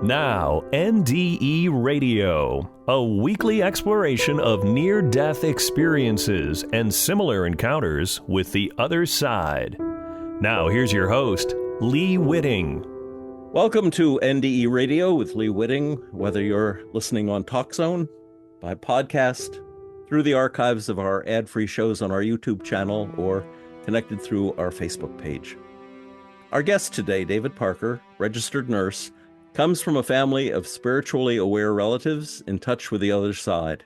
Now, NDE Radio, a weekly exploration of near-death experiences and similar encounters with the other side. Now, here's your host, Lee Witting. Welcome to NDE Radio with Lee Witting, whether you're listening on TalkZone, by podcast, through the archives of our ad-free shows on our YouTube channel, or connected through our Facebook page. Our guest today, David Parker, registered nurse, comes from a family of spiritually aware relatives in touch with the other side.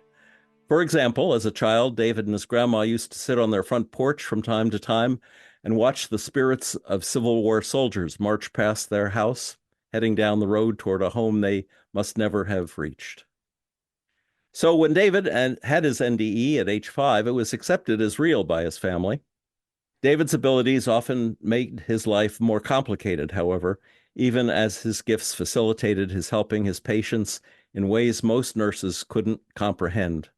For example, as a child, David and his grandma used to sit on their front porch from time to time and watch the spirits of Civil War soldiers march past their house, heading down the road toward a home they must never have reached. So when David had his NDE at age 5, it was accepted as real by his family. David's abilities often made his life more complicated, however, even as his gifts facilitated his helping his patients in ways most nurses couldn't comprehend.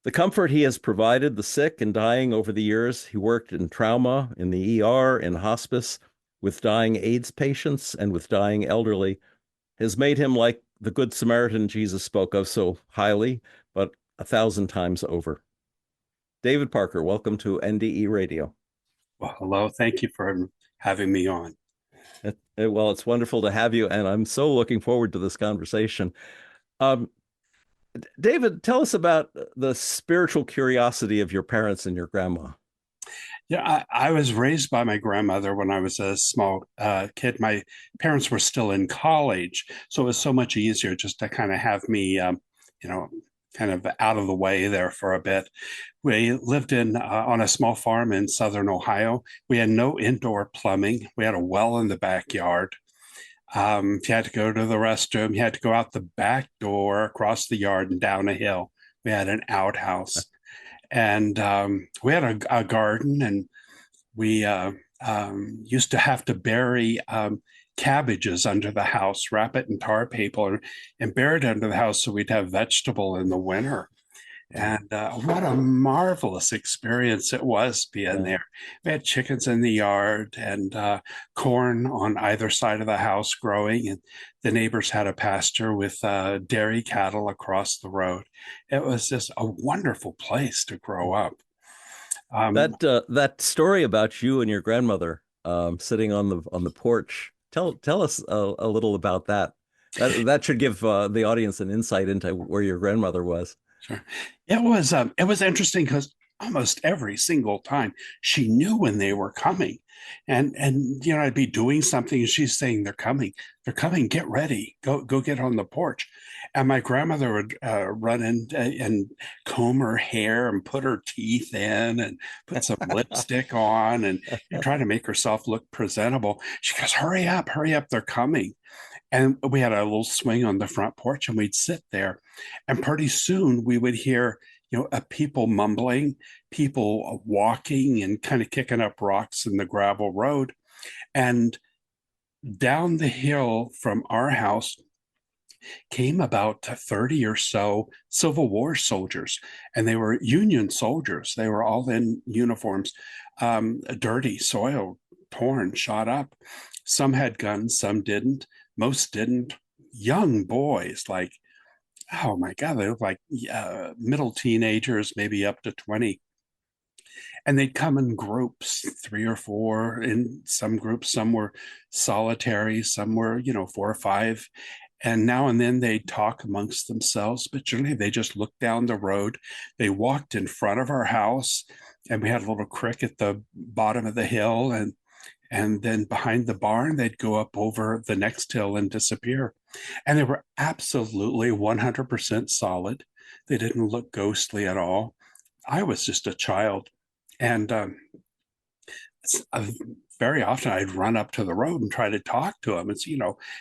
The comfort he has provided the sick and dying over the years, he worked in trauma, in the ER, in hospice, with dying AIDS patients and with dying elderly, has made him like the Good Samaritan Jesus spoke of so highly, but 1,000 times over. David Parker, welcome to NDE Radio. Well, hello. Thank you for having me on. Well, it's wonderful to have you, and I'm so looking forward to this conversation. David, tell us about the spiritual curiosity of your parents and your grandma. Yeah, I was raised by my grandmother when I was a small kid. My parents were still in college, so it was so much easier just to kind of have me, kind of out of the way there for a bit. We lived on a small farm in southern Ohio. We had no indoor plumbing. We had a well in the backyard. If you had to go to the restroom, you had to go out the back door, across the yard, and down a hill. We had an outhouse. And we had a garden, and we used to have to bury cabbages under the house, wrap it in tar paper, and bury it under the house so we'd have vegetable in the winter. And what a marvelous experience it was being there. We had chickens in the yard and corn on either side of the house growing, and the neighbors had a pasture with dairy cattle across the road. It was just a wonderful place to grow up. That story about you and your grandmother sitting on the porch. Tell us a little about that. That should give the audience an insight into where your grandmother was. Sure. It was interesting because almost every single time she knew when they were coming, and I'd be doing something and she's saying they're coming, get ready, go get on the porch, and my grandmother would run in and comb her hair and put her teeth in and put some lipstick on and try to make herself look presentable. She goes, hurry up, they're coming. And we had a little swing on the front porch, and we'd sit there. And pretty soon we would hear, people mumbling, people walking and kind of kicking up rocks in the gravel road. And down the hill from our house came about 30 or so Civil War soldiers. And they were Union soldiers. They were all in uniforms, dirty, soiled, torn, shot up. Some had guns, some didn't. Most didn't. Young boys, like, oh my God, they look like middle teenagers, maybe up to 20. And they'd come in groups, 3 or 4 in some groups. Some were solitary, some were, 4 or 5. And now and then they'd talk amongst themselves, but generally they just looked down the road. They walked in front of our house, and we had a little creek at the bottom of the hill, and then behind the barn, they'd go up over the next hill and disappear. And they were absolutely 100% solid. They didn't look ghostly at all. I was just a child. And very often I'd run up to the road and try to talk to them. It's,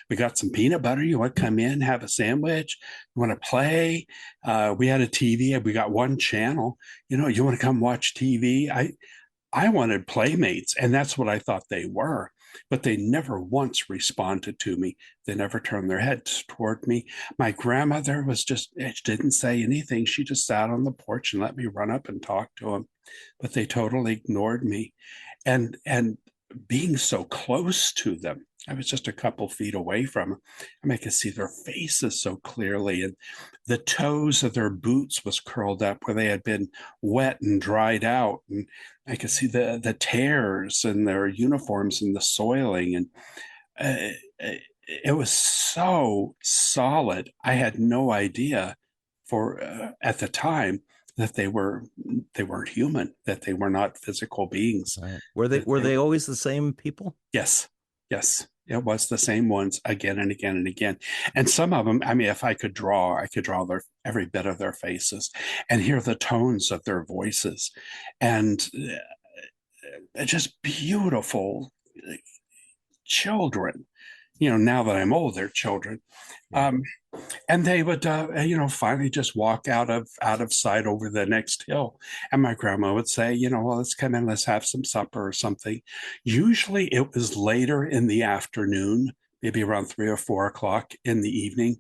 we got some peanut butter. You want to come in, have a sandwich? You want to play? We had a TV, and we got one channel. You want to come watch TV? I wanted playmates, and that's what I thought they were, but they never once responded to me. They never turned their heads toward me. My grandmother didn't say anything. She just sat on the porch and let me run up and talk to them, but they totally ignored me. And being so close to them, I was just a couple feet away from them. I could see their faces so clearly, and the toes of their boots was curled up where they had been wet and dried out, and I could see the tears in their uniforms and the soiling, and it was so solid. I had no idea at the time that they weren't human, that they were not physical beings. Right. Were they always the same people? Yes. It was the same ones again and again and again. And some of them, I mean, if I could draw every bit of their faces and hear the tones of their voices, and just beautiful children. Now that I'm old, they're children. And they would, finally just walk out of sight over the next hill. And my grandma would say, well, let's come in, let's have some supper or something. Usually it was later in the afternoon, maybe around 3 or 4 o'clock in the evening.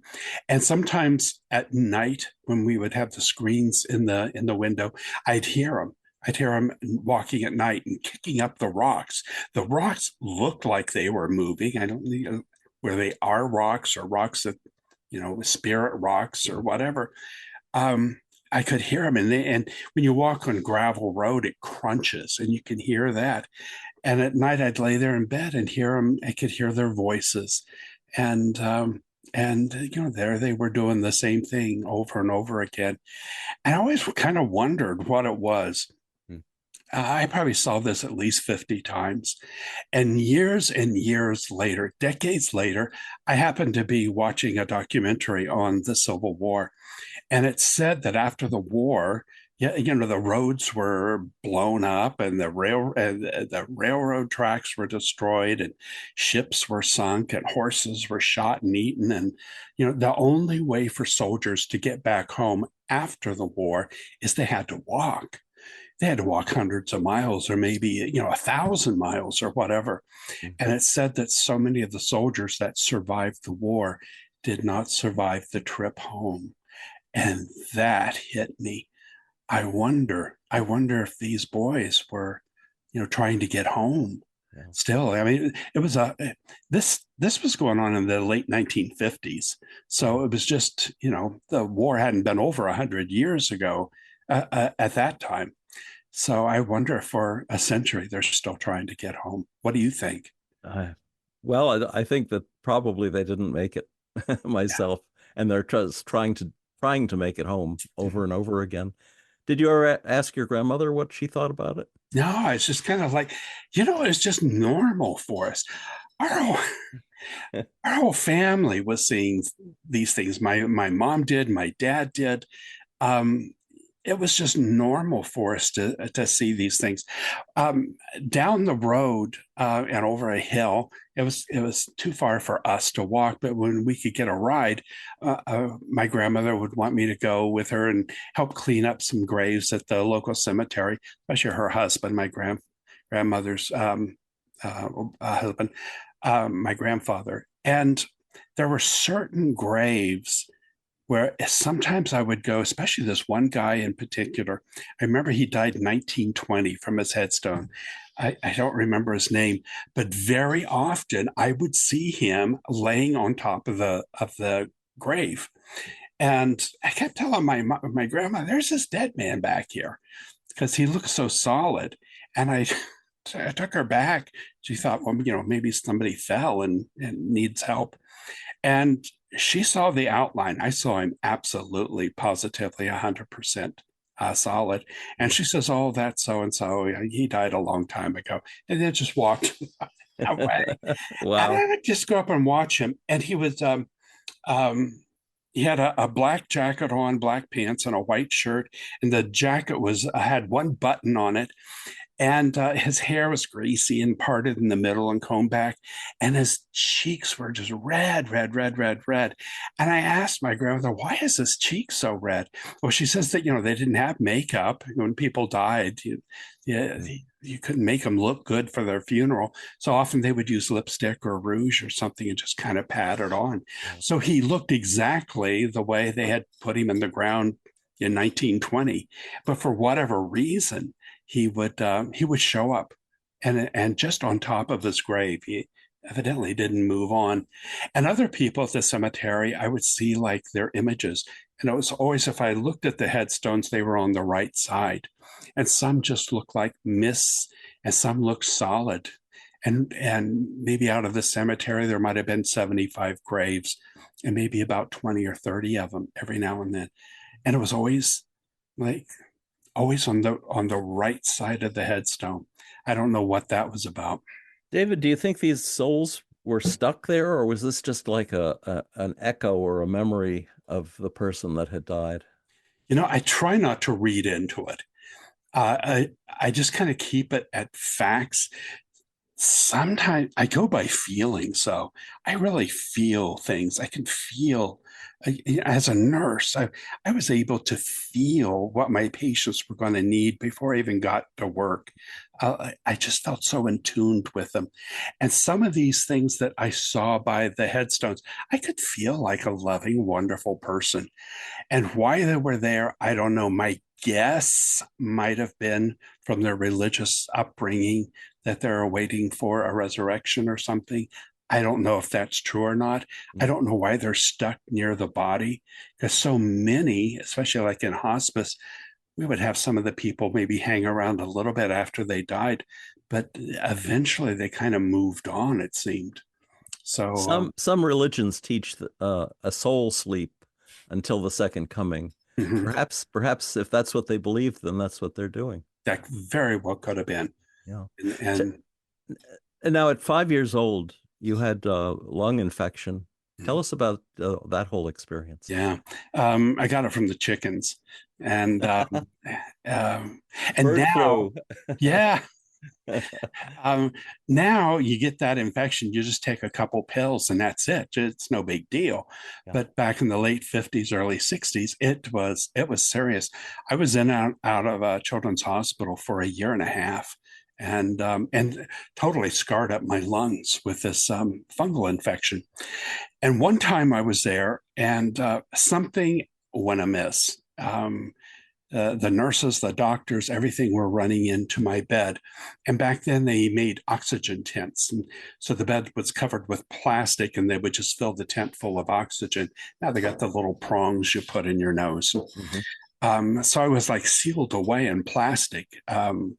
And sometimes at night when we would have the screens in the window, I'd hear them. I'd hear them walking at night and kicking up the rocks. The rocks looked like they were moving. I don't know where they are rocks or rocks that, spirit rocks or whatever. I could hear them. And when you walk on gravel road, it crunches and you can hear that. And at night I'd lay there in bed and hear them. I could hear their voices. And there they were doing the same thing over and over again. And I always kind of wondered what it was. I probably saw this at least 50 times. And years later, decades later, I happened to be watching a documentary on the Civil War. And it said that after the war, the roads were blown up and the railroad tracks were destroyed and ships were sunk and horses were shot and eaten. And, the only way for soldiers to get back home after the war is they had to walk. They had to walk hundreds of miles or maybe, 1,000 miles or whatever. Mm-hmm. And it said that so many of the soldiers that survived the war did not survive the trip home. And that hit me. I wonder if these boys were, trying to get home. Yeah. Still, I mean, it was this was going on in the late 1950s. So it was just, the war hadn't been over 100 years ago at that time. So I wonder if for a century they're still trying to get home. What do you think? Well, I think that probably they didn't make it myself, and they're just trying to make it home over and over again. Did you ever ask your grandmother what she thought about it? No, it's just kind of like, it's just normal for us. Our whole family was seeing these things. My mom did, my dad did. It was just normal for us to see these things. Down the road and over a hill, it was too far for us to walk, but when we could get a ride, my grandmother would want me to go with her and help clean up some graves at the local cemetery, especially her husband, my grandmother's husband, my grandfather. And there were certain graves where sometimes I would go, especially this one guy in particular. I remember he died in 1920 from his headstone. I don't remember his name, but very often I would see him laying on top of the grave. And I kept telling my grandma, there's this dead man back here, because he looks so solid. And I took her back. She thought, well, maybe somebody fell and needs help. And she saw the outline. I saw him absolutely, positively 100% solid. And she says, oh, that's so-and-so. He died a long time ago. And then just walked away. Wow. And I would just go up and watch him. And he was, he had a black jacket on, black pants, and a white shirt. And the jacket had one button on it. And his hair was greasy and parted in the middle and combed back. And his cheeks were just red. And I asked my grandmother, why is his cheek so red? Well, she says that, they didn't have makeup. When people died, you couldn't make them look good for their funeral. So often they would use lipstick or rouge or something and just kind of pat it on. So he looked exactly the way they had put him in the ground in 1920. But for whatever reason, he would show up, and just on top of his grave, evidently didn't move on. And other people at the cemetery, I would see like their images. And it was always, if I looked at the headstones, they were on the right side. And some just looked like myths, and some looked solid. And maybe out of the cemetery, there might have been 75 graves, and maybe about 20 or 30 of them every now and then. And it was always like always on the right side of the headstone. I don't know what that was about. David, do you think these souls were stuck there, or was this just like an echo or a memory of the person that had died? I try not to read into it. I just kind of keep it at facts. Sometimes I go by feeling. So I really feel things. I can feel, as a nurse, I was able to feel what my patients were going to need before I even got to work. I just felt so in tune with them. And some of these things that I saw by the headstones, I could feel like a loving, wonderful person. And why they were there, I don't know. My guess might have been from their religious upbringing that they're waiting for a resurrection or something. I don't know if that's true or not. I don't know why they're stuck near the body, because so many, especially like in hospice, we would have some of the people maybe hang around a little bit after they died, but eventually they kind of moved on, it seemed. So some religions teach a soul sleep until the second coming. Perhaps if that's what they believe, then that's what they're doing. That very well could have been. Yeah. And now at 5 years old, you had lung infection. Tell us about that whole experience. Yeah. I got it from the chickens. And and Bird now, flu. yeah. Now you get that infection, you just take a couple pills and that's it. It's no big deal. Yeah. But back in the late 50s, early 60s, it was serious. I was in and out of a children's hospital for a year and a half, and totally scarred up my lungs with this fungal infection. And one time I was there, and something went amiss. The nurses, the doctors, everything were running into my bed. And back then they made oxygen tents. And so the bed was covered with plastic and they would just fill the tent full of oxygen. Now they got the little prongs you put in your nose. So I was like sealed away in plastic,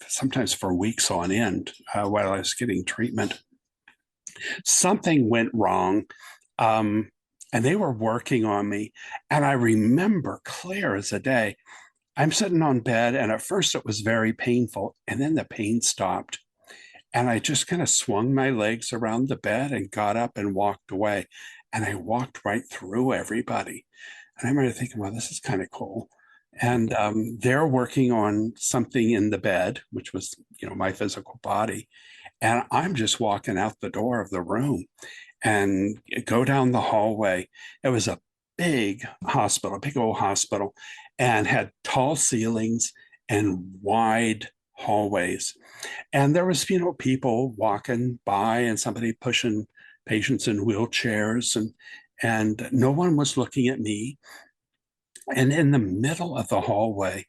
sometimes for weeks on end while I was getting treatment. Something went wrong. And they were working on me. And I remember clear as a day, I'm sitting on bed, and at first it was very painful, and then the pain stopped. And I just kind of swung my legs around the bed and got up and walked away. And I walked right through everybody. And I remember thinking, well, this is kind of cool. And they're working on something in the bed, which was, my physical body. And I'm just walking out the door of the room and go down the hallway. It was a big hospital, a big old hospital, and had tall ceilings and wide hallways. And there was, people walking by and somebody pushing patients in wheelchairs, and no one was looking at me. And in the middle of the hallway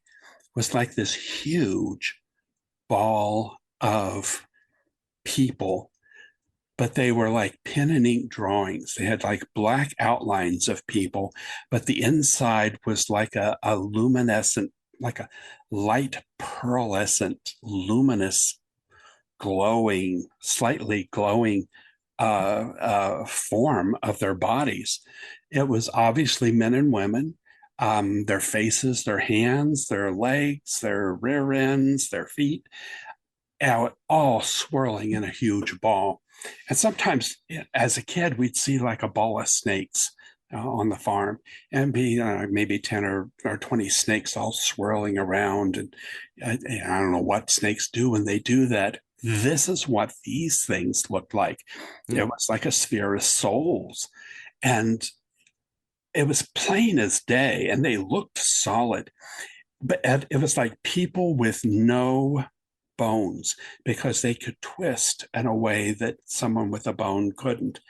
was like this huge ball of people, but they were like pen and ink drawings. They had like black outlines of people, but the inside was like a luminescent, like a light pearlescent, luminous, glowing, slightly glowing form of their bodies. It was obviously men and women. Their faces, their hands, their legs, their rear ends, their feet, all swirling in a huge ball. And sometimes as a kid, we'd see like a ball of snakes on the farm and be maybe 10 or 20 snakes all swirling around. And I don't know what snakes do when they do that. This is what these things looked like. It was like a sphere of souls. And it was plain as day, and they looked solid. But it was like people with no bones, because they could twist in a way that someone with a bone couldn't.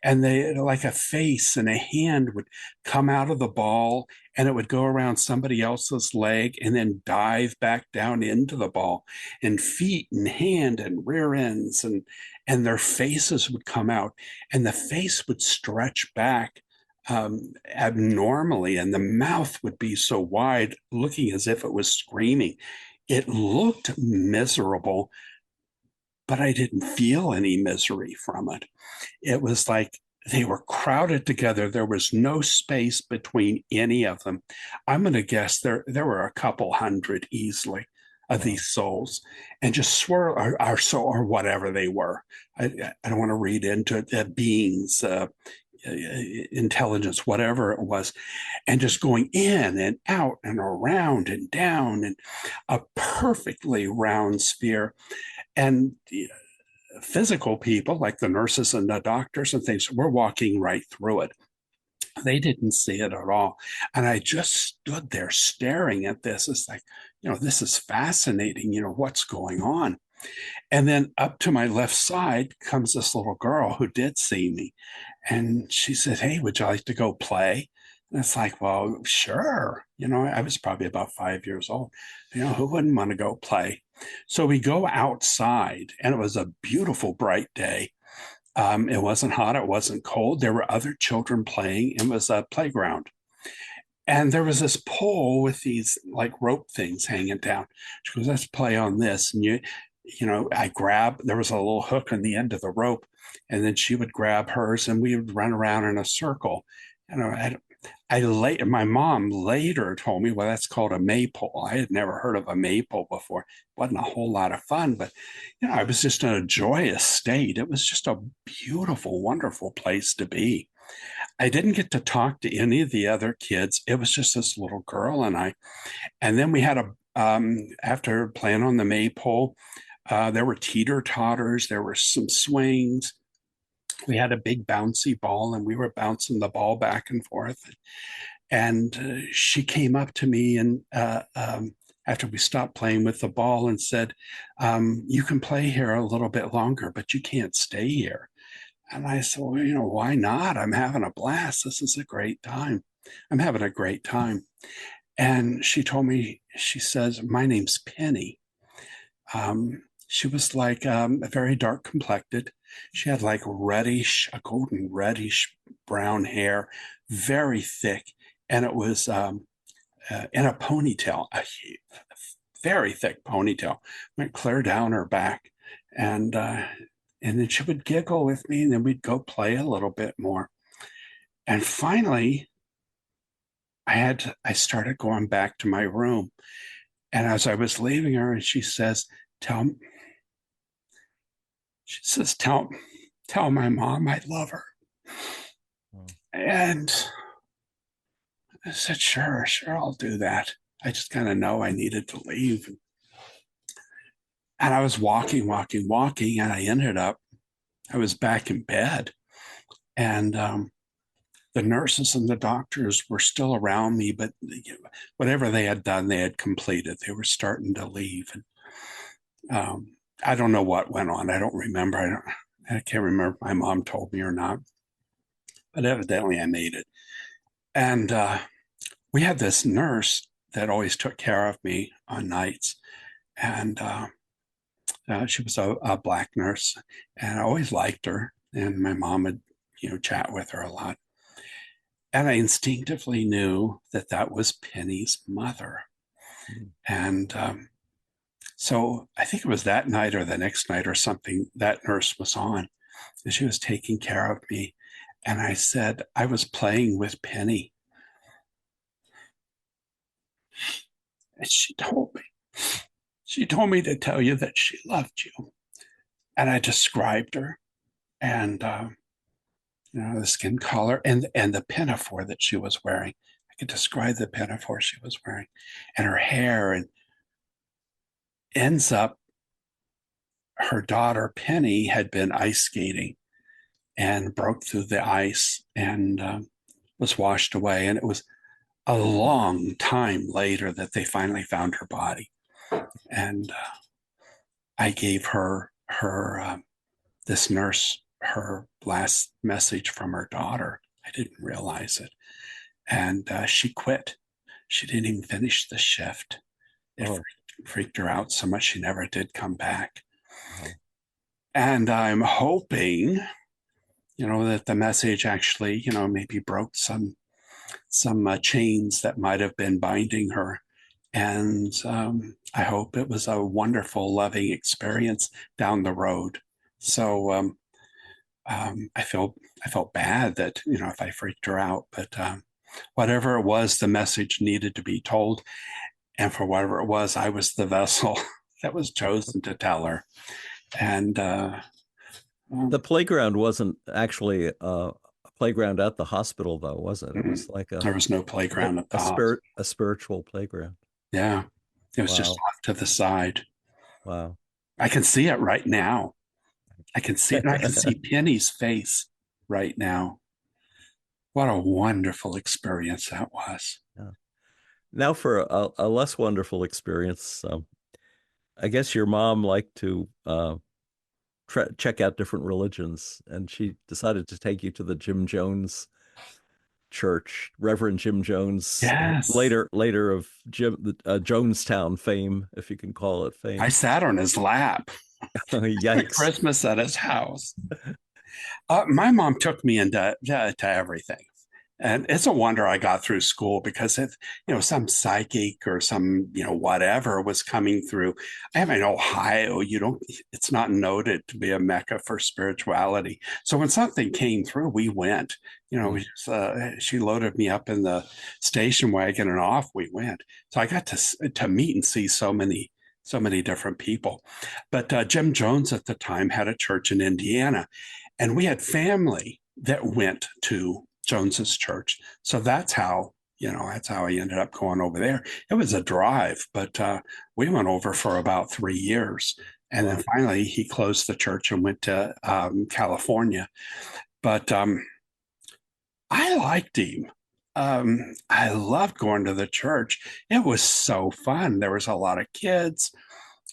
And they, like a face and a hand would come out of the ball, and it would go around somebody else's leg and then dive back down into the ball, and feet and hand and rear ends. and their faces would come out, and the face would stretch back abnormally, and the mouth would be so wide, looking as if it was screaming. It looked miserable, but I didn't feel any misery from it. It was like they were crowded together. There was no space between any of them. I'm going to guess there were a couple hundred easily of these souls, and just swirl or whatever they were. I don't want to read into it, beings, intelligence, whatever it was, and just going in and out and around and down in a perfectly round sphere. And physical people like the nurses and the doctors and things were walking right through it. They didn't see it at all. And I just stood there staring at this. It's like, this is fascinating. What's going on? And then up to my left side comes this little girl who did see me. And she said, "Hey, would you like to go play?" And it's like, well, sure. I was probably about 5 years old. Who wouldn't want to go play? So we go outside, and it was a beautiful, bright day. It wasn't hot. It wasn't cold. There were other children playing. It was a playground. And there was this pole with these like rope things hanging down. She goes, "Let's play on this." And there was a little hook on the end of the rope, and then she would grab hers, and we would run around in a circle. My mom later told me, well, that's called a maypole. I had never heard of a maypole before. It wasn't a whole lot of fun, but I was just in a joyous state. It was just a beautiful, wonderful place to be. I didn't get to talk to any of the other kids. It was just this little girl and I. And then we had after playing on the maypole, there were teeter-totters, there were some swings. We had a big bouncy ball, and we were bouncing the ball back and forth. And she came up to me and after we stopped playing with the ball and said, "You can play here a little bit longer, but you can't stay here." And I said, "Well, why not? I'm having a blast. This is a great time. I'm having a great time." And she told me, she says, "My name's Penny." She was like very dark complected. She had like a golden reddish brown hair, very thick. And it was in a ponytail, a very thick ponytail, went clear down her back. And then she would giggle with me, and then we'd go play a little bit more. And finally, I started going back to my room. And as I was leaving her, and she says, tell my mom I love her." And I said, sure, I'll do that. I just kind of know I needed to leave. And I was walking, and I was back in bed. And the nurses and the doctors were still around me, but whatever they had done, they had completed. They were starting to leave. And I don't know what went on. I don't remember. I can't remember if my mom told me or not. But evidently I made it. And we had this nurse that always took care of me on nights. And she was a Black nurse, and I always liked her. And my mom would, chat with her a lot. And I instinctively knew that was Penny's mother. And so I think it was that night or the next night or something, that nurse was on, and she was taking care of me. And I said, I was playing with Penny. And she told me to tell you that she loved you. And I described her, and the skin color and the pinafore that she was wearing. I could describe the pinafore she was wearing and her hair. And ends up, her daughter Penny had been ice skating and broke through the ice and was washed away. And it was a long time later that they finally found her body. And I gave this nurse, her last message from her daughter. I didn't realize it. And she quit. She didn't even finish the shift. It freaked her out so much she never did come back. And I'm hoping, that the message actually, maybe broke some chains that might have been binding her. And I hope it was a wonderful, loving experience down the road. So I felt bad that, if I freaked her out, but whatever it was, the message needed to be told. And for whatever it was, I was the vessel that was chosen to tell her. And the playground wasn't actually a playground at the hospital, though, was it? It was like there was no playground at the hospital. A spiritual playground. Yeah, it was just off to the side. Wow. I can see it right now. I can see it. And I can see Penny's face right now. What a wonderful experience that was. Yeah. Now for a less wonderful experience, I guess your mom liked to check out different religions, and she decided to take you to the Jim Jones church, Reverend Jim Jones. Yes. Later of Jonestown fame, if you can call it fame. I sat on his lap. Yikes. Christmas at his house. My mom took me into to everything. And it's a wonder I got through school, because if, some psychic or some, whatever was coming through. I am in Ohio, it's not noted to be a mecca for spirituality. So when something came through, we went, she loaded me up in the station wagon and off we went. So I got to meet and see so many different people. But Jim Jones at the time had a church in Indiana, and we had family that went to Jones's church. So that's how I ended up going over there. It was a drive, but we went over for about 3 years. And then finally he closed the church and went to California. But I liked him. I loved going to the church. It was so fun. There was a lot of kids,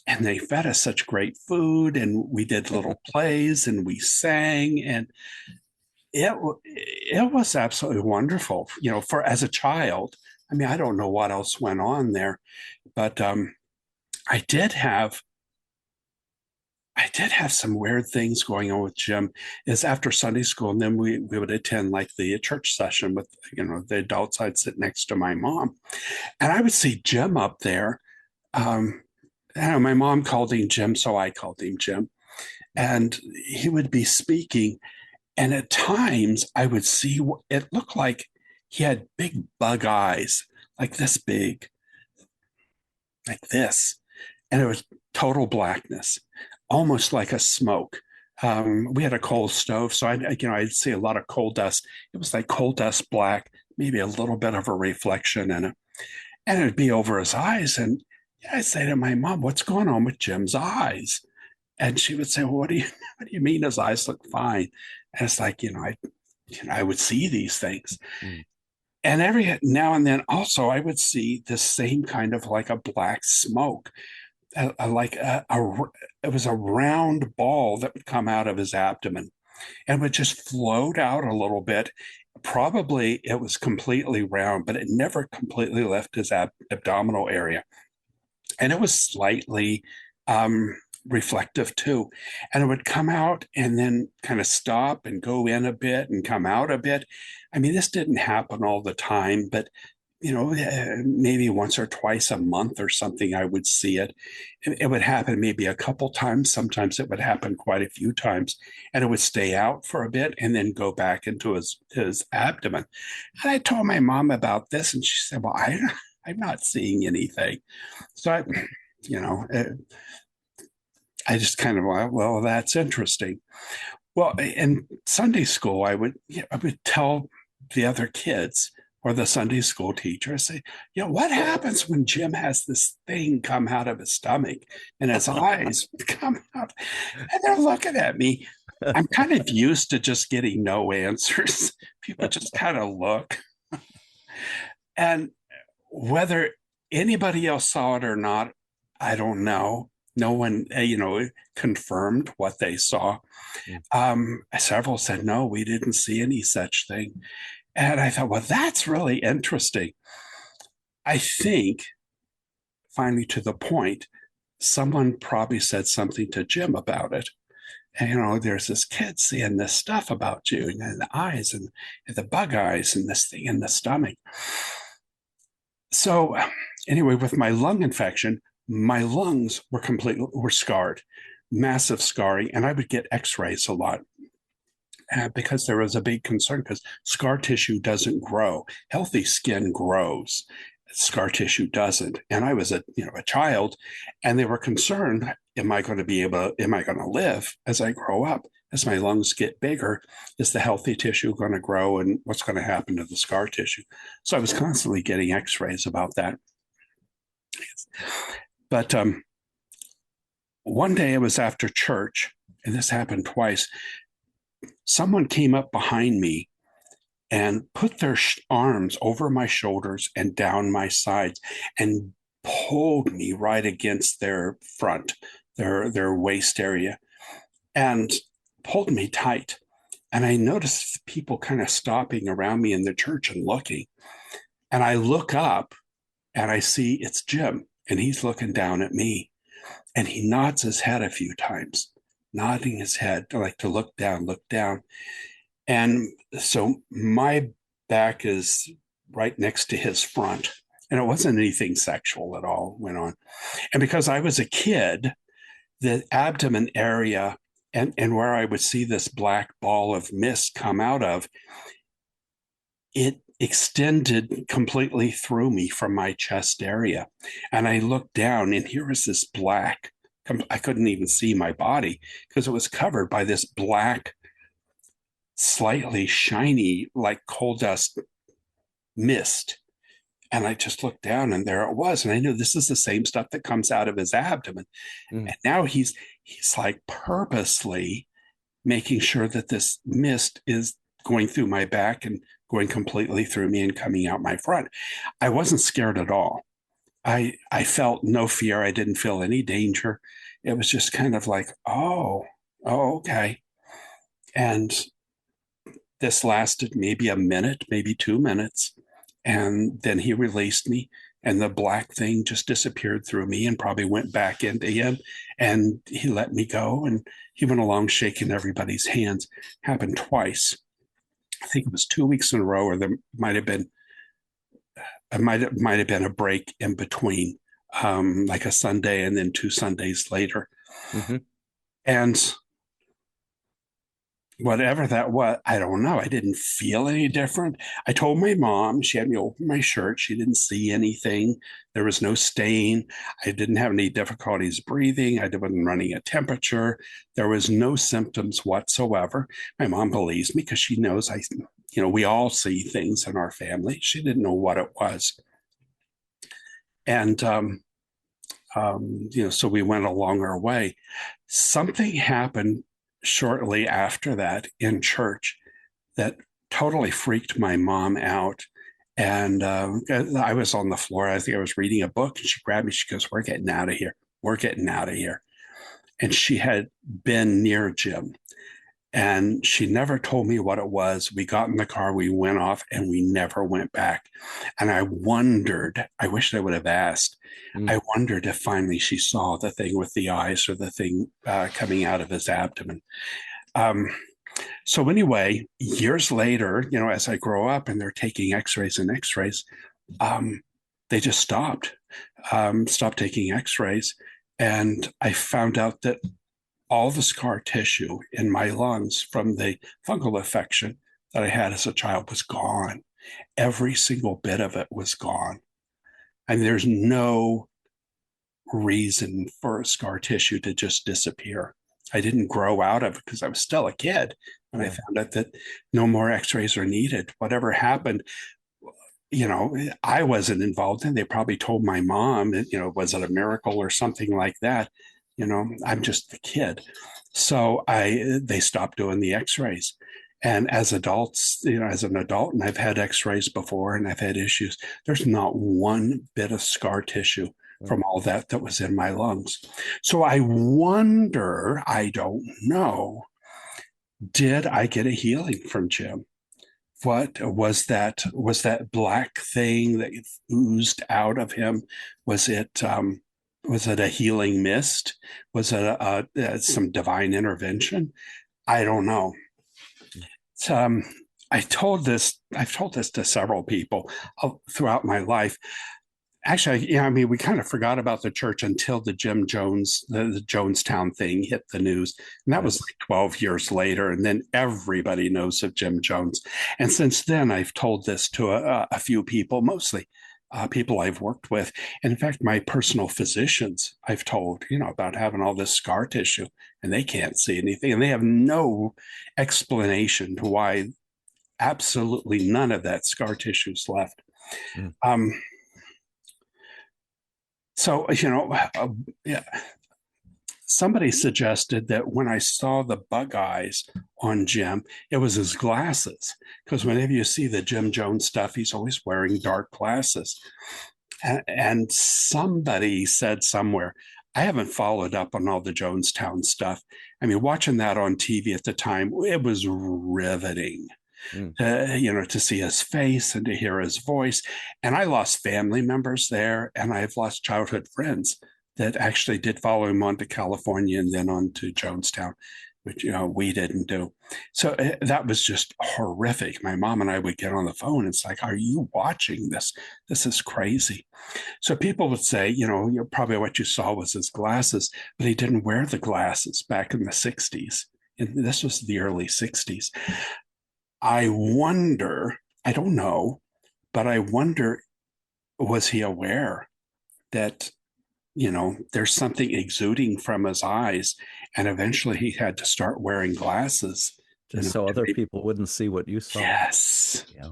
and they fed us such great food, and we did little plays, and we sang, and it was absolutely wonderful, for as a child. I mean, I don't know what else went on there, but I did have some weird things going on with Jim. Is after Sunday school, and then we would attend like the church session with, the adults. I'd sit next to my mom, and I would see Jim up there. My mom called him Jim, so I called him Jim, and he would be speaking. And at times I would see it looked like he had big bug eyes, like this big, like this. And it was total blackness, almost like a smoke. We had a coal stove, so I'd see a lot of coal dust. It was like coal dust black, maybe a little bit of a reflection in it. And it would be over his eyes. And I'd say to my mom, "What's going on with Jim's eyes?" And she would say, "Well, what do you mean his eyes look fine?" And it's like, I would see these things. And every now and then also I would see the same kind of like a black smoke, it was a round ball that would come out of his abdomen and would just float out a little bit. Probably it was completely round, but it never completely left his abdominal area. And it was slightly reflective too, and it would come out and then kind of stop and go in a bit and come out a bit. I mean, this didn't happen all the time, but maybe once or twice a month or something I would see it. It would happen maybe a couple times. Sometimes it would happen quite a few times, and it would stay out for a bit and then go back into his abdomen. And I told my mom about this, and she said, "Well, I'm not seeing anything." So I just kind of went, "Well, that's interesting." Well, in Sunday school, I would tell the other kids or the Sunday school teacher, I say, "What happens when Jim has this thing come out of his stomach and his eyes come out?" And they're looking at me. I'm kind of used to just getting no answers. People just kind of look. And whether anybody else saw it or not, I don't know. No one, confirmed what they saw. Several said, "No, we didn't see any such thing." And I thought, well, that's really interesting. I think, finally to the point, someone probably said something to Jim about it. And, there's this kid seeing this stuff about you, and the eyes and the bug eyes and this thing in the stomach. So anyway, with my lung infection, my lungs were scarred, massive scarring, and I would get x-rays a lot. Because there was a big concern, because scar tissue doesn't grow. Healthy skin grows. Scar tissue doesn't. And I was a child, and they were concerned, am I going to live as I grow up? As my lungs get bigger, is the healthy tissue going to grow, and what's going to happen to the scar tissue? So I was constantly getting x-rays about that. But one day it was after church, and this happened twice. Someone came up behind me and put their arms over my shoulders and down my sides and pulled me right against their front, their waist area, and pulled me tight. And I noticed people kind of stopping around me in the church and looking. And I look up and I see it's Jim, and he's looking down at me, and he nods his head a few times, nodding his head like to look down. And so my back is right next to his front, and it wasn't anything sexual at all went on. And because I was a kid, the abdomen area and where I would see this black ball of mist come out of, it extended completely through me from my chest area. And I looked down, and here was this black, I couldn't even see my body because it was covered by this black, slightly shiny, like coal dust mist. And I just looked down, and there it was. And I knew this is the same stuff that comes out of his abdomen. And now he's like purposely making sure that this mist is going through my back and going completely through me and coming out my front. I wasn't scared at all. I felt no fear. I didn't feel any danger. It was just kind of like, oh, okay. And this lasted maybe a minute, maybe 2 minutes. And then he released me, and the black thing just disappeared through me and probably went back into him. And he let me go, and he went along shaking everybody's hands. Happened twice. I think it was 2 weeks in a row, or there might have been a break in between, like a Sunday and then 2 Sundays later. Mm-hmm. And whatever that was, I don't know. I didn't feel any different. I told my mom, she had me open my shirt. She didn't see anything. There was no stain. I didn't have any difficulties breathing. I wasn't running a temperature. There was no symptoms whatsoever. My mom believes me because she knows we all see things in our family. She didn't know what it was. And, so we went along our way. Something happened shortly after that in church that totally freaked my mom out. And I was on the floor. I think I was reading a book, and she grabbed me. She goes, "We're getting out of here. We're getting out of here." And she had been near Jim, and she never told me what it was. We got in the car, we went off, and we never went back. And I wondered, I wish I would have asked. I wondered if finally she saw the thing with the eyes, or the thing coming out of his abdomen. So anyway, years later, as I grow up and they're taking x-rays, they just stopped taking x-rays. And I found out that all the scar tissue in my lungs from the fungal infection that I had as a child was gone. Every single bit of it was gone. And there's no reason for scar tissue to just disappear. I didn't grow out of it because I was still a kid. And I found out that no more x-rays are needed. Whatever happened, I wasn't involved in. They probably told my mom, was it a miracle or something like that? I'm just a kid. So they stopped doing the x-rays. And as adults, as an adult, and I've had x-rays before and I've had issues, there's not one bit of scar tissue from all that was in my lungs. So I wonder, I don't know, did I get a healing from Jim? What was that black thing that oozed out of him? Was it Was it a healing mist? Was it some divine intervention? I don't know. So, I've told this to several people throughout my life. Actually, yeah, I mean, we kind of forgot about the church until the the Jonestown thing hit the news. And that was like 12 years later. And then everybody knows of Jim Jones. And since then, I've told this to a few people, mostly people I've worked with. And in fact, my personal physicians, I've told, about having all this scar tissue, and they can't see anything. And they have no explanation to why absolutely none of that scar tissue is left. Mm. So, yeah, somebody suggested that when I saw the bug eyes on Jim, it was his glasses. Because whenever you see the Jim Jones stuff, he's always wearing dark glasses. And somebody said somewhere, I haven't followed up on all the Jonestown stuff. I mean, watching that on TV at the time, it was riveting. To see his face and to hear his voice. And I lost family members there, and I've lost childhood friends that actually did follow him on to California and then on to Jonestown, which, we didn't do. So that was just horrific. My mom and I would get on the phone. It's like, are you watching this? This is crazy. So people would say, probably what you saw was his glasses, but he didn't wear the glasses back in the 60s. And this was the early 60s. I wonder, I don't know, but I wonder, was he aware that, there's something exuding from his eyes, and eventually he had to start wearing glasses. Just so other people wouldn't see what you saw. Yes. Yeah.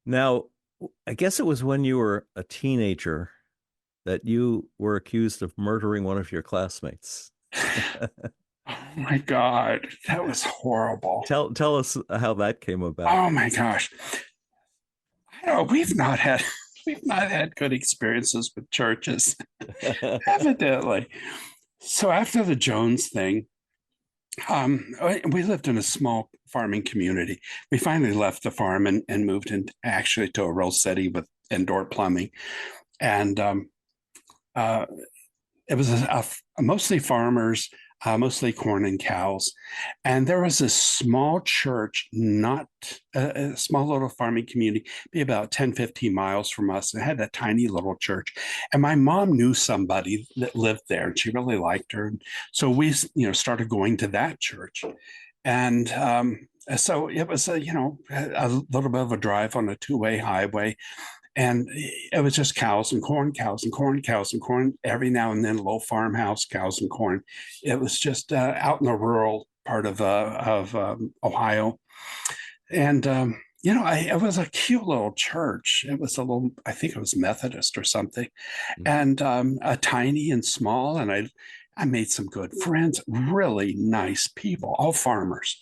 Now, I guess it was when you were a teenager that you were accused of murdering one of your classmates. Oh my God, that was horrible. Tell us how that came about. Oh my gosh. We've not had good experiences with churches, evidently. So after the Jones thing, we lived in a small farming community. We finally left the farm and moved actually to a real city with indoor plumbing. And it was mostly farmers, mostly corn and cows. And there was a small church, not a small little farming community, be about 10, 15 miles from us. It had a tiny little church. And my mom knew somebody that lived there, and she really liked her. So we, started going to that church. And so it was, a little bit of a drive on a two-way highway. And it was just cows and corn, cows and corn, cows and corn. Every now and then, a little farmhouse, cows and corn. It was just out in the rural part of Ohio. And, it was a cute little church. It was I think it was Methodist or something. And tiny and small. And I made some good friends, really nice people, all farmers.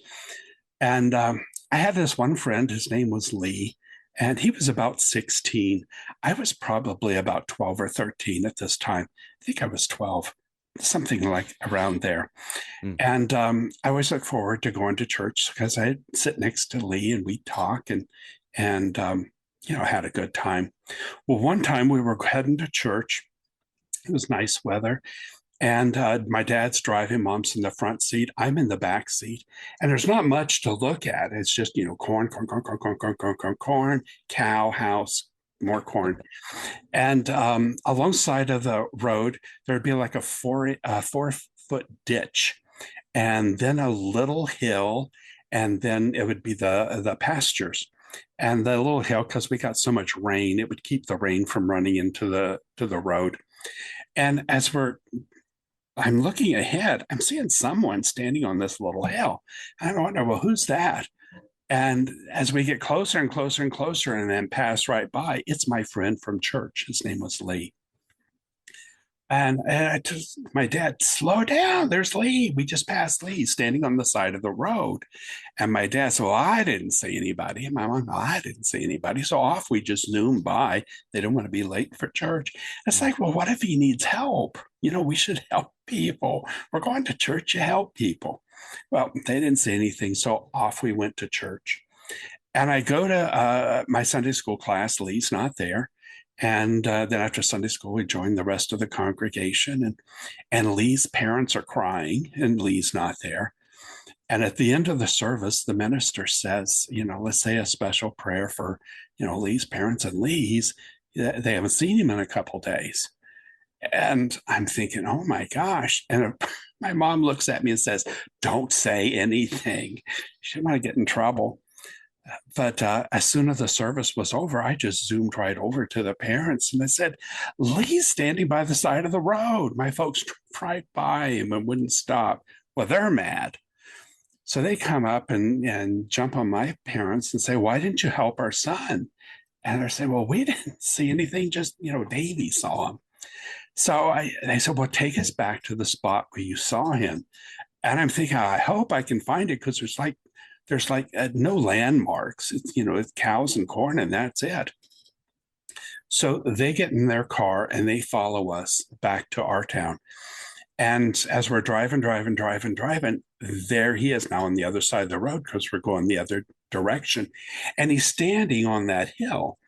And I had this one friend, his name was Lee. And he was about 16. I was probably about 12 or 13 at this time. I think I was 12, something like around there. And I always look forward to going to church because I'd sit next to Lee and we'd talk and had a good time. Well, one time we were heading to church. It was nice weather. And my dad's driving, mom's in the front seat. I'm in the back seat. And there's not much to look at. It's just, corn, cow, house, more corn. And alongside of the road, there'd be like a 4-foot ditch, and then a little hill, and then it would be the pastures. And the little hill, because we got so much rain, it would keep the rain from running into the road. And as I'm looking ahead, I'm seeing someone standing on this little hill. I wonder, well, who's that? And as we get closer and closer and closer and then pass right by, it's my friend from church. His name was Lee. And my dad, slow down. There's Lee. We just passed Lee standing on the side of the road. And my dad said, well, I didn't see anybody. And my mom, no, I didn't see anybody. So off we just zoomed by. They didn't want to be late for church. It's like, well, what if he needs help? We should help people. We're going to church, you help people. Well, they didn't say anything. So off we went to church. And I go to my Sunday school class. Lee's not there. And then after Sunday school, we joined the rest of the congregation, and Lee's parents are crying, and Lee's not there. And at the end of the service, the minister says, let's say a special prayer for, Lee's parents. And they haven't seen him in a couple days. And I'm thinking, oh my gosh. And my mom looks at me and says, don't say anything. She might get in trouble. But as soon as the service was over, I just zoomed right over to the parents and I said, Lee's standing by the side of the road. My folks drove right by him and wouldn't stop. Well, they're mad. So they come up and jump on my parents and say, why didn't you help our son? And they're saying, well, we didn't see anything, just, Davy saw him. So they said, well, take us back to the spot where you saw him. And I'm thinking, I hope I can find it, because there's no landmarks. It's cows and corn, and that's it. So they get in their car and they follow us back to our town. And as we're driving, there he is now on the other side of the road, because we're going the other direction. And he's standing on that hill,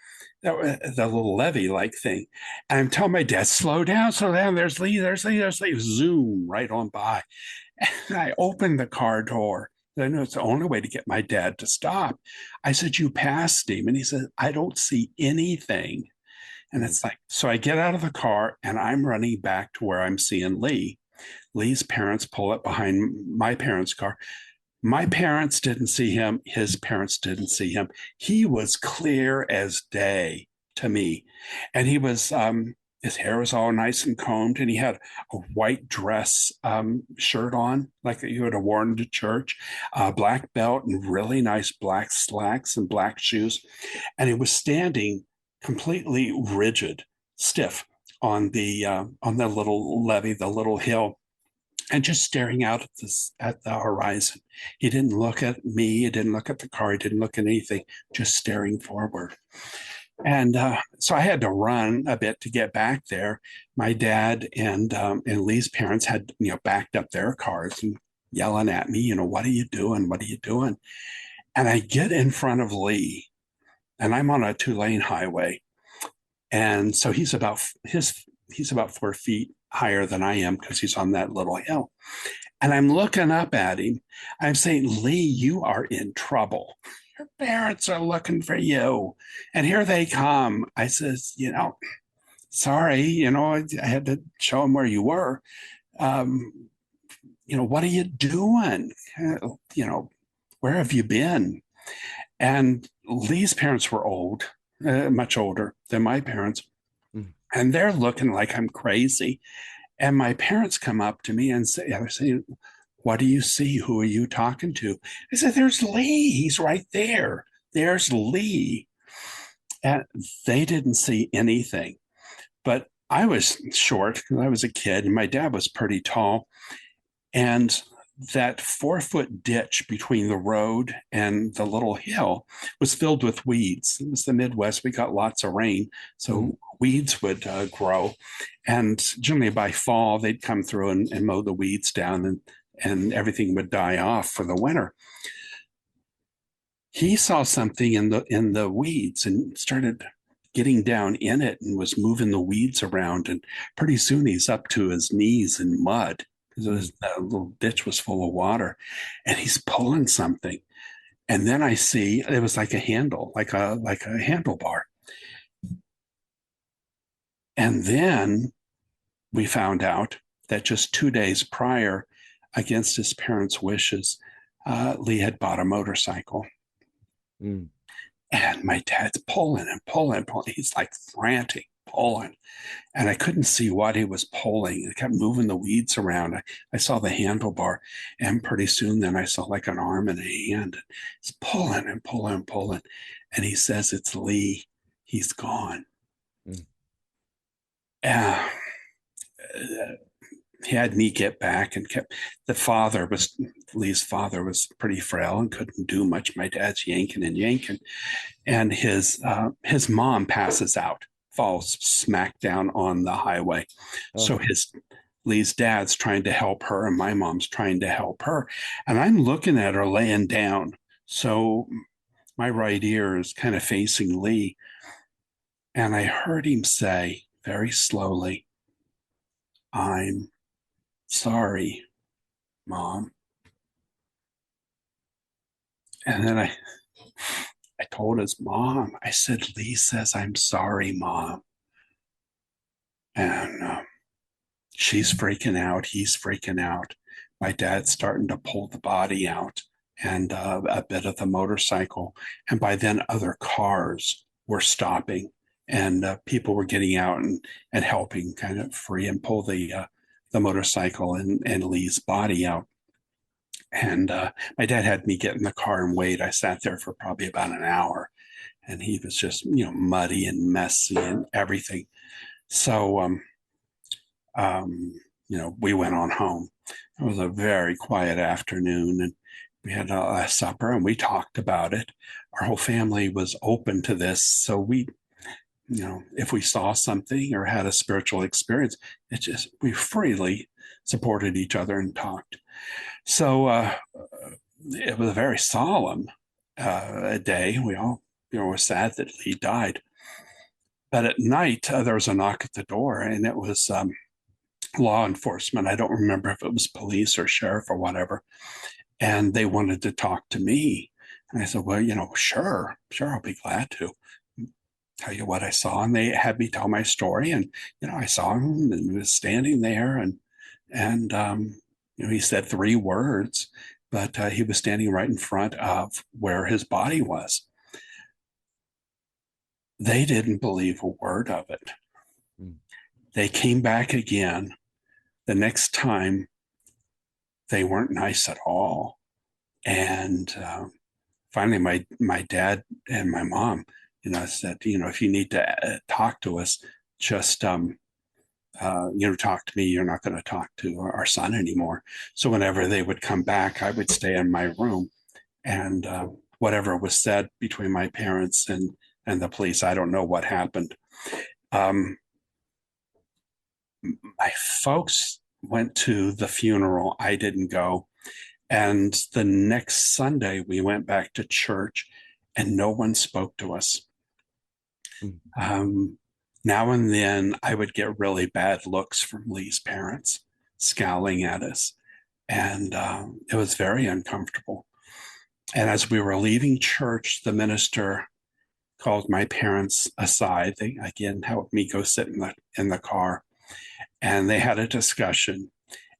the little levee-like thing. And I'm telling my dad, slow down. There's Lee. Zoom right on by. And I opened the car door. I know it's the only way to get my dad to stop. I said, you passed him. And he said, I don't see anything. And it's like, so I get out of the car and I'm running back to where I'm seeing Lee. Lee's parents pull up behind my parents' car. My parents didn't see him. His parents didn't see him. He was clear as day to me. And he was, his hair was all nice and combed, and he had a white dress shirt on, like that you would have worn to church, a black belt and really nice black slacks and black shoes. And he was standing completely rigid, stiff on the little levee, the little hill, and just staring out at the horizon. He didn't look at me. He didn't look at the car. He didn't look at anything, just staring forward. And so I had to run a bit to get back there. My dad and Lee's parents had, backed up their cars and yelling at me, what are you doing? What are you doing? And I get in front of Lee, and I'm on a 2-lane highway. And so he's about 4 feet higher than I am, because he's on that little hill. And I'm looking up at him. I'm saying, Lee, you are in trouble. Your parents are looking for you. And here they come. I says, sorry, I had to show them where you were. What are you doing? Where have you been? And Lee's parents were old, much older than my parents. And they're looking like I'm crazy. And my parents come up to me and they're saying, what do you see? Who are you talking to? I said, there's Lee. He's right there. There's Lee. And they didn't see anything. But I was short because I was a kid, and my dad was pretty tall. And that 4-foot ditch between the road and the little hill was filled with weeds. It was the Midwest. We got lots of rain. So weeds would grow. And generally by fall, they'd come through and mow the weeds down, and everything would die off for the winter. He saw something in the weeds and started getting down in it and was moving the weeds around. And pretty soon he's up to his knees in mud, because that little ditch was full of water, and he's pulling something. And then I see it was like a handle, like a handlebar. And then we found out that just 2 days prior, against his parents' wishes, Lee had bought a motorcycle. And my dad's pulling and pulling. He's like frantic, pulling. And I couldn't see what he was pulling. It kept moving the weeds around. I saw the handlebar. And pretty soon then I saw like an arm and a hand. He's pulling and pulling and pulling. And he says, it's Lee. He's gone. He had me get back and Lee's father was pretty frail and couldn't do much. My dad's yanking and yanking. And his mom passes out, falls smack down on the highway. So Lee's dad's trying to help her, and my mom's trying to help her. And I'm looking at her laying down. So my right ear is kind of facing Lee. And I heard him say very slowly, "I'm sorry, Mom." And then I told his mom, I said, "Lee says I'm sorry, Mom." And she's freaking out. He's freaking out. My dad's starting to pull the body out and a bit of the motorcycle. And by then, other cars were stopping and people were getting out and helping kind of free and pull the motorcycle and Lee's body out. And my dad had me get in the car and wait. I sat there for probably about an hour, and he was just, muddy and messy and everything. So, we went on home. It was a very quiet afternoon, and we had a supper and we talked about it. Our whole family was open to this. So if we saw something or had a spiritual experience, we freely supported each other and talked. So it was a very solemn day. We all, were sad that Lee died. But at night, there was a knock at the door, and it was law enforcement. I don't remember if it was police or sheriff or whatever. And they wanted to talk to me. And I said, "Well, sure, I'll be glad to tell you what I saw." And they had me tell my story. And, I saw him and he was standing there and he said 3 words, but he was standing right in front of where his body was. They didn't believe a word of it. They came back again. The next time, they weren't nice at all. And finally, my dad and my mom, said, "If you need to talk to us, just talk to me. You're not going to talk to our son anymore." So whenever they would come back, I would stay in my room, and whatever was said between my parents and the police, I don't know what happened. My folks went to the funeral. I didn't go. And the next Sunday, we went back to church and no one spoke to us. Now and then, I would get really bad looks from Lee's parents scowling at us. And it was very uncomfortable. And as we were leaving church, the minister called my parents aside. They, again, helped me go sit in the car. And they had a discussion.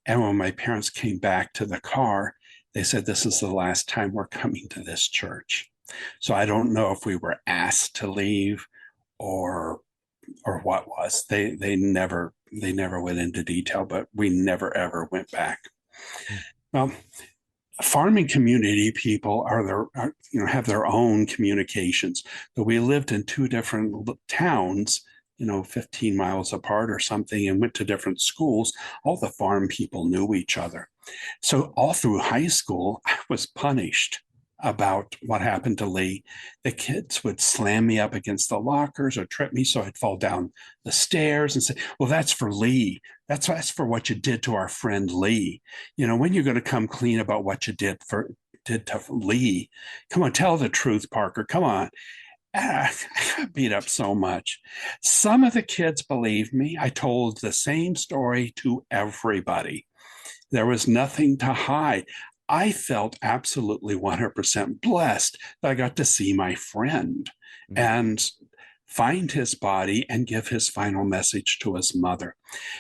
And when my parents came back to the car, they said, "This is the last time we're coming to this church." So I don't know if we were asked to leave or what was. They never went into detail, but we never ever went back. Well, farming community people have their own communications. But we lived in 2 different towns, 15 miles apart or something, and went to different schools. All the farm people knew each other. So all through high school, I was punished about what happened to Lee. The kids would slam me up against the lockers or trip me so I'd fall down the stairs and say, "Well, that's for Lee. That's for what you did to our friend Lee. When you're going to come clean about what you did to Lee? Come on, tell the truth, Parker. Come on." I got beat up so much. Some of the kids believed me. I told the same story to everybody. There was nothing to hide. I felt absolutely 100% blessed that I got to see my friend and find his body and give his final message to his mother.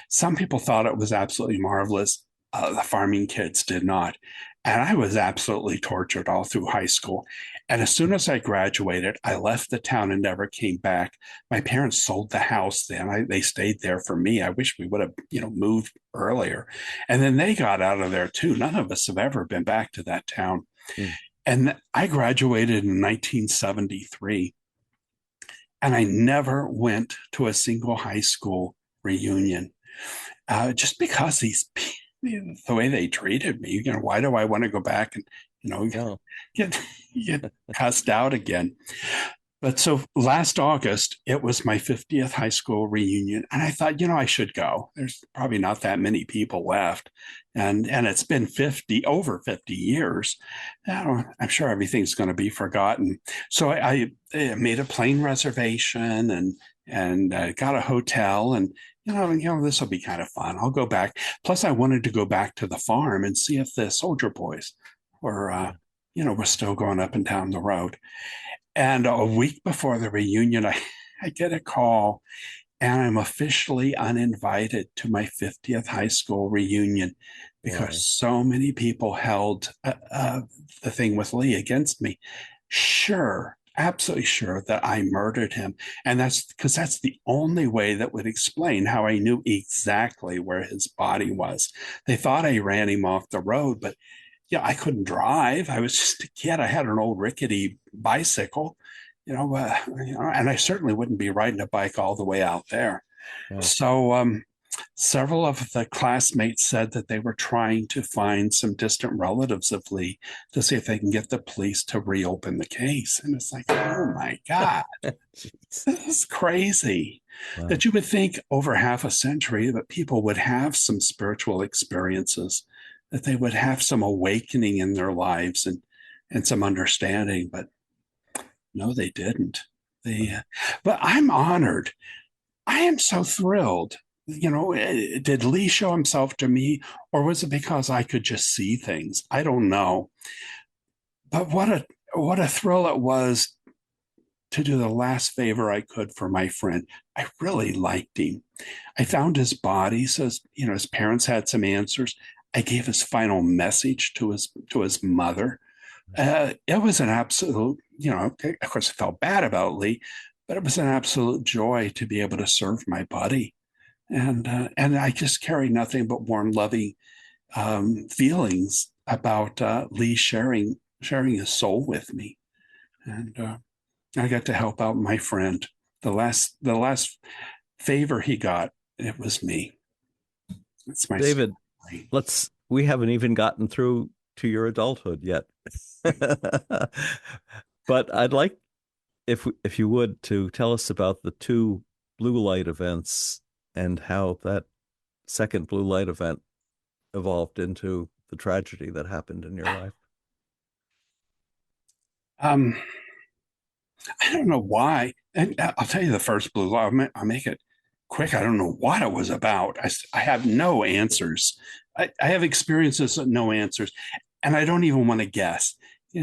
Some people thought it was absolutely marvelous. The farming kids did not. And I was absolutely tortured all through high school. And as soon as I graduated, I left the town and never came back. My parents sold the house then. They stayed there for me. I wish we would have, moved earlier. And then they got out of there too. None of us have ever been back to that town. And I graduated in 1973. And I never went to a single high school reunion just because the way they treated me. Why do I want to go back and get cussed out again? But so last August, it was my 50th high school reunion. And I thought, I should go. There's probably not that many people left. And it's been over 50 years. I'm sure everything's going to be forgotten. So I made a plane reservation and and got a hotel, and this will be kind of fun. I'll go back. Plus, I wanted to go back to the farm and see if the soldier boys were still going up and down the road. And a week before the reunion, I get a call, and I'm officially uninvited to my 50th high school reunion because so many people held the thing with Lee against me. Sure, absolutely sure that I murdered him. And that's because that's the only way that would explain how I knew exactly where his body was. They thought I ran him off the road, but I couldn't drive. I was just a kid. I had an old rickety bicycle, and I certainly wouldn't be riding a bike all the way out there. Yeah. So several of the classmates said that they were trying to find some distant relatives of Lee to see if they can get the police to reopen the case. And it's like, oh my God, this is crazy. Wow. That you would think over half a century that people would have some spiritual experiences, that they would have some awakening in their lives and some understanding, but no, they didn't. But I'm honored. I am so thrilled. Did Lee show himself to me, or was it because I could just see things? I don't know. But what a thrill it was to do the last favor I could for my friend. I really liked him. I found his body, so his parents had some answers. I gave his final message to his mother. It was an absolute, of course, I felt bad about Lee, but it was an absolute joy to be able to serve my buddy. And I just carry nothing but warm, loving feelings about Lee sharing his soul with me. And I got to help out my friend. The last favor he got, it was me. That's my David. We haven't even gotten through to your adulthood yet. But I'd like, if you would, to tell us about the two blue light events and how that second blue light event evolved into the tragedy that happened in your life. I don't know why. And I'll tell you the first blue light. I'll make it quick. I don't know what it was about. I have no answers. I have experiences with no answers, and I don't even want to guess.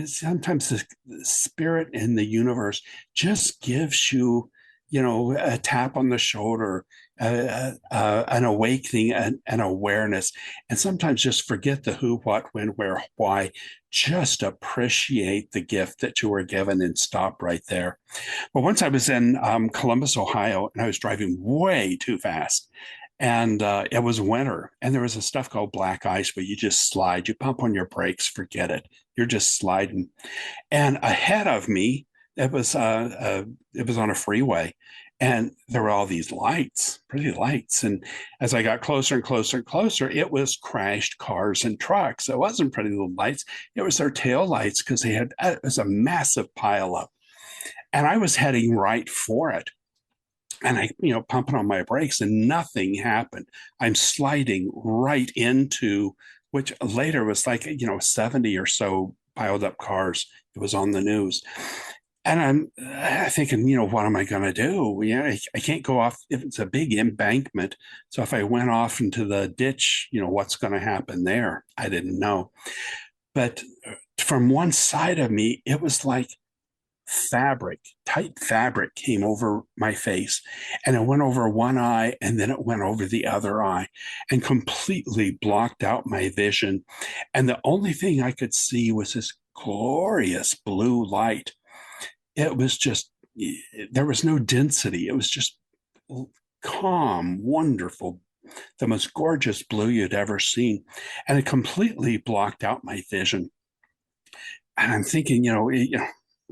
Sometimes the spirit in the universe just gives you, a tap on the shoulder, an awakening, an awareness, and sometimes just forget the who, what, when, where, why. Just appreciate the gift that you were given and stop right there. But once I was in Columbus, Ohio, and I was driving way too fast. And it was winter, and there was a stuff called black ice where you just slide. You pump on your brakes, forget it. You're just sliding. And ahead of me, it was on a freeway, and there were all these lights, pretty lights. And as I got closer and closer and closer, it was crashed cars and trucks. It wasn't pretty little lights. It was their tail lights, because it was a massive pileup. And I was heading right for it. And I, pumping on my brakes, and nothing happened. I'm sliding right into, which later was like, 70 or so piled up cars. It was on the news. And I'm thinking, what am I going to do? I can't go off if it's a big embankment. So if I went off into the ditch, what's going to happen there? I didn't know. But from one side of me, it was like tight fabric came over my face, and it went over one eye, and then it went over the other eye and completely blocked out my vision. And the only thing I could see was this glorious blue light. It was just, there was no density. It was just calm, wonderful, the most gorgeous blue you'd ever seen. And it completely blocked out my vision. And I'm thinking,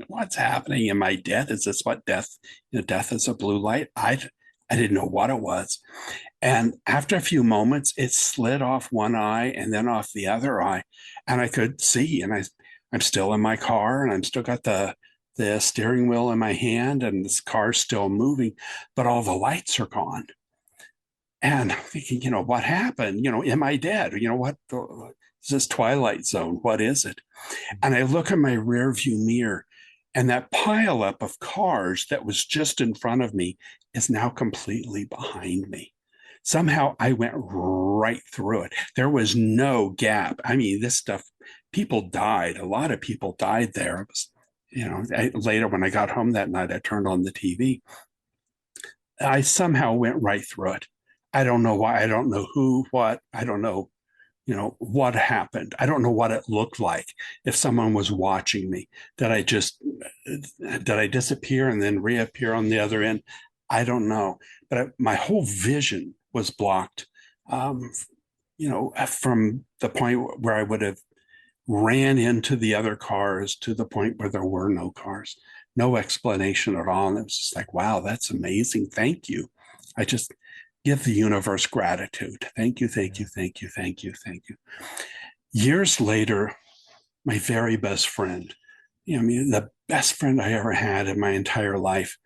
what's happening? Am I dead? Is this what death? Death is a blue light. I didn't know what it was. And after a few moments, it slid off one eye and then off the other eye, and I could see. And I'm still in my car, and I'm still got the steering wheel in my hand, and this car's still moving, but all the lights are gone. And I'm thinking, what happened? Am I dead? What is this Twilight Zone? What is it? And I look in my rear view mirror, And that pileup of cars that was just in front of me is now completely behind me. Somehow I went right through it. There was no gap. I mean, this stuff, people died. A lot of people died there. It was, later when I got home that night, I turned on the TV. I somehow went right through it. I don't know why. I don't know who, what. I don't know, what happened. I don't know what it looked like. If someone was watching me, did I disappear and then reappear on the other end? I don't know. But my whole vision was blocked, from the point where I would have ran into the other cars to the point where there were no cars, no explanation at all. And it was just like, wow, that's amazing. Thank you. I just give the universe gratitude. Thank you, thank you, thank you, thank you, thank you. Years later, my very best friend, the best friend I ever had in my entire life,